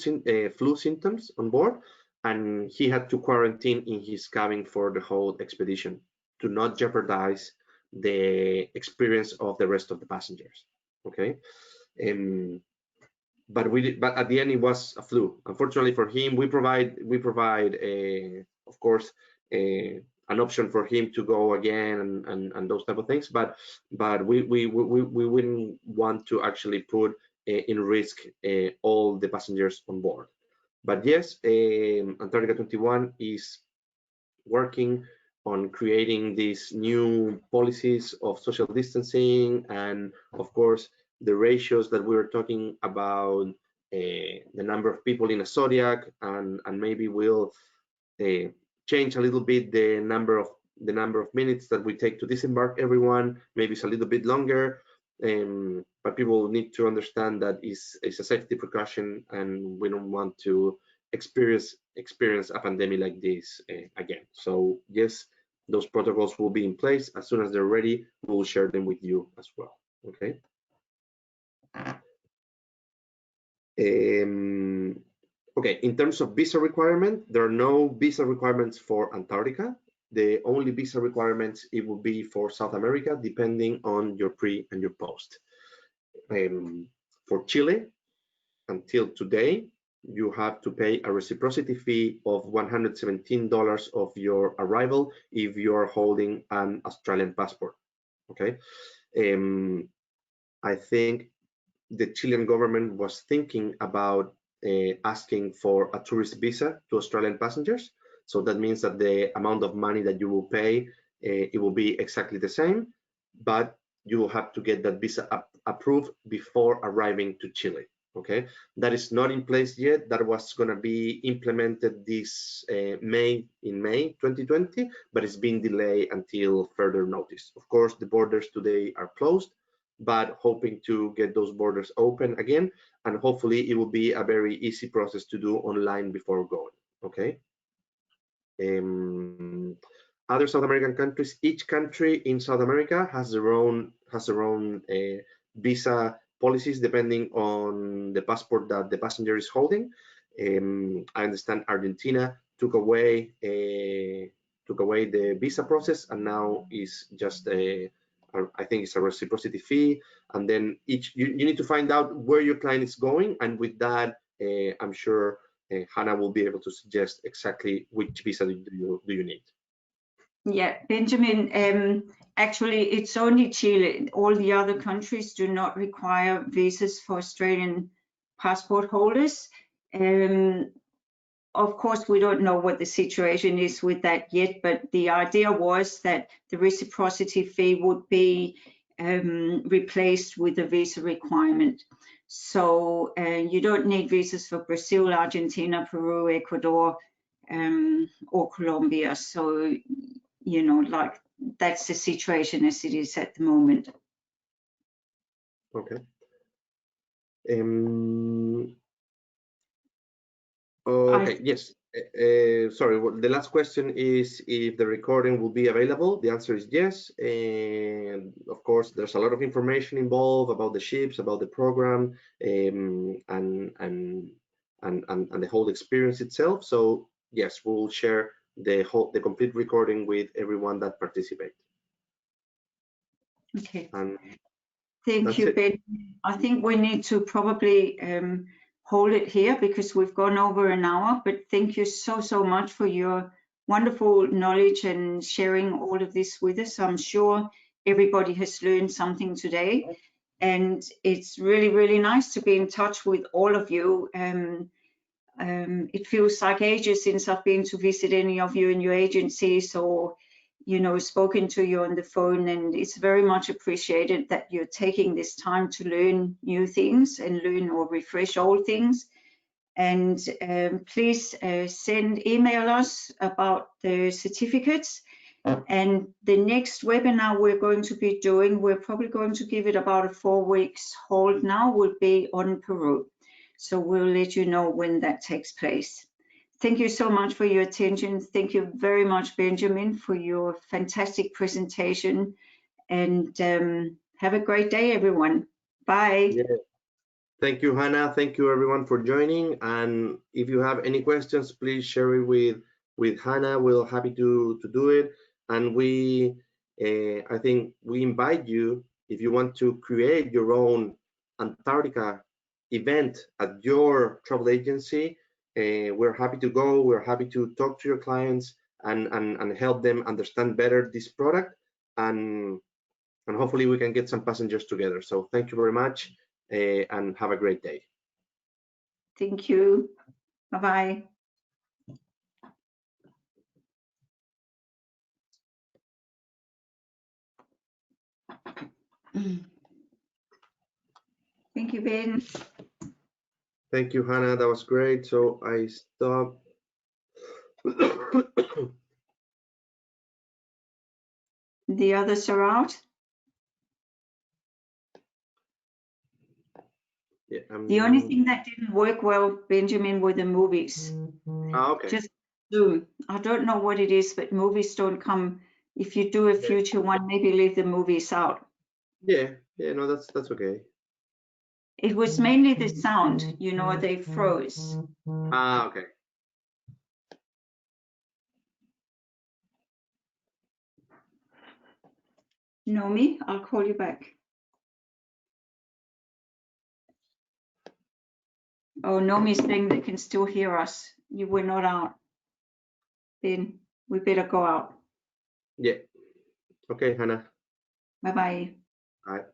symptoms on board, and he had to quarantine in his cabin for the whole expedition to not jeopardize the experience of the rest of the passengers. Okay. But at the end it was a flu. Unfortunately for him, we provide of course an option for him to go again and those type of things, but we wouldn't want to actually put in risk all the passengers on board. But yes, Antarctica 21 is working on creating these new policies of social distancing, and of course the ratios that we were talking about, the number of people in a zodiac, and maybe we'll change a little bit the number of minutes that we take to disembark everyone. Maybe it's a little bit longer, but people need to understand that it's a safety precaution, and we don't want to experience a pandemic like this again. So yes, those protocols will be in place. As soon as they're ready, we'll share them with you as well. Okay. Okay, in terms of visa requirement, there are no visa requirements for Antarctica. The only visa requirements, it will be for South America, depending on your pre and your post. For Chile, until today, you have to pay a reciprocity fee of $117 of your arrival if you are holding an Australian passport. Okay. I think the Chilean government was thinking about asking for a tourist visa to Australian passengers. So that means that the amount of money that you will pay, it will be exactly the same, but you will have to get that visa approved before arriving to Chile. Okay, that is not in place yet. That was going to be implemented this May 2020, but it's been delayed until further notice. Of course, the borders today are closed, but hoping to get those borders open again, and hopefully it will be a very easy process to do online before going. Okay. Other South American countries, each country in South America has their own visa policies depending on the passport that the passenger is holding. I understand Argentina took away the visa process, and now is just I think it's a reciprocity fee, and then you need to find out where your client is going, and with that I'm sure Hannah will be able to suggest exactly which visa do you need.
Yeah, Benjamin, actually it's only Chile. All the other countries do not require visas for Australian passport holders. Of course, we don't know what the situation is with that yet, but the idea was that the reciprocity fee would be replaced with a visa requirement. So you don't need visas for Brazil, Argentina, Peru, Ecuador, or Colombia. So, you know, like that's the situation as it is at the moment.
Okay. Okay, yes. Sorry, the last question is if the recording will be available. The answer is yes. And of course, there's a lot of information involved about the ships, about the program, and the whole experience itself. So yes, we'll share the complete recording with everyone that participates.
Okay.
And
thank you, Ben. I think we need to probably hold it here because we've gone over an hour, but thank you so much for your wonderful knowledge and sharing all of this with us. I'm sure everybody has learned something today, and it's really nice to be in touch with all of you. It feels like ages since I've been to visit any of you in your agencies or, you know, spoken to you on the phone, and it's very much appreciated that you're taking this time to learn new things and learn or refresh old things. And please email us about the certificates. And the next webinar we're going to be doing, we're probably going to give it about a 4 weeks hold now, will be on Peru. So we'll let you know when that takes place. Thank you so much for your attention. Thank you very much, Benjamin, for your fantastic presentation. And have a great day, everyone. Bye.
Yeah. Thank you, Hannah. Thank you, everyone, for joining. And if you have any questions, please share it with Hannah. We're happy to do it. And I think we invite you, if you want to create your own Antarctica event at your travel agency, we're happy to go. We're happy to talk to your clients and help them understand better this product. And hopefully we can get some passengers together. So thank you very much. And have a great day.
Thank you. Bye-bye. Thank you, Ben.
Thank you, Hannah. That was great. So I stop.
The others are out.
Yeah,
the only thing that didn't work well, Benjamin, were the movies.
Okay.
Just Zoom. I don't know what it is, but movies don't come. If you do a future one, maybe leave the movies out.
Yeah, no, that's okay.
It was mainly the sound, you know, they froze.
Okay.
Nomi, I'll call you back. Oh, Nomi's saying they can still hear us. You were not out. Then we better go out.
Yeah. Okay, Hannah.
Bye-bye.
All right.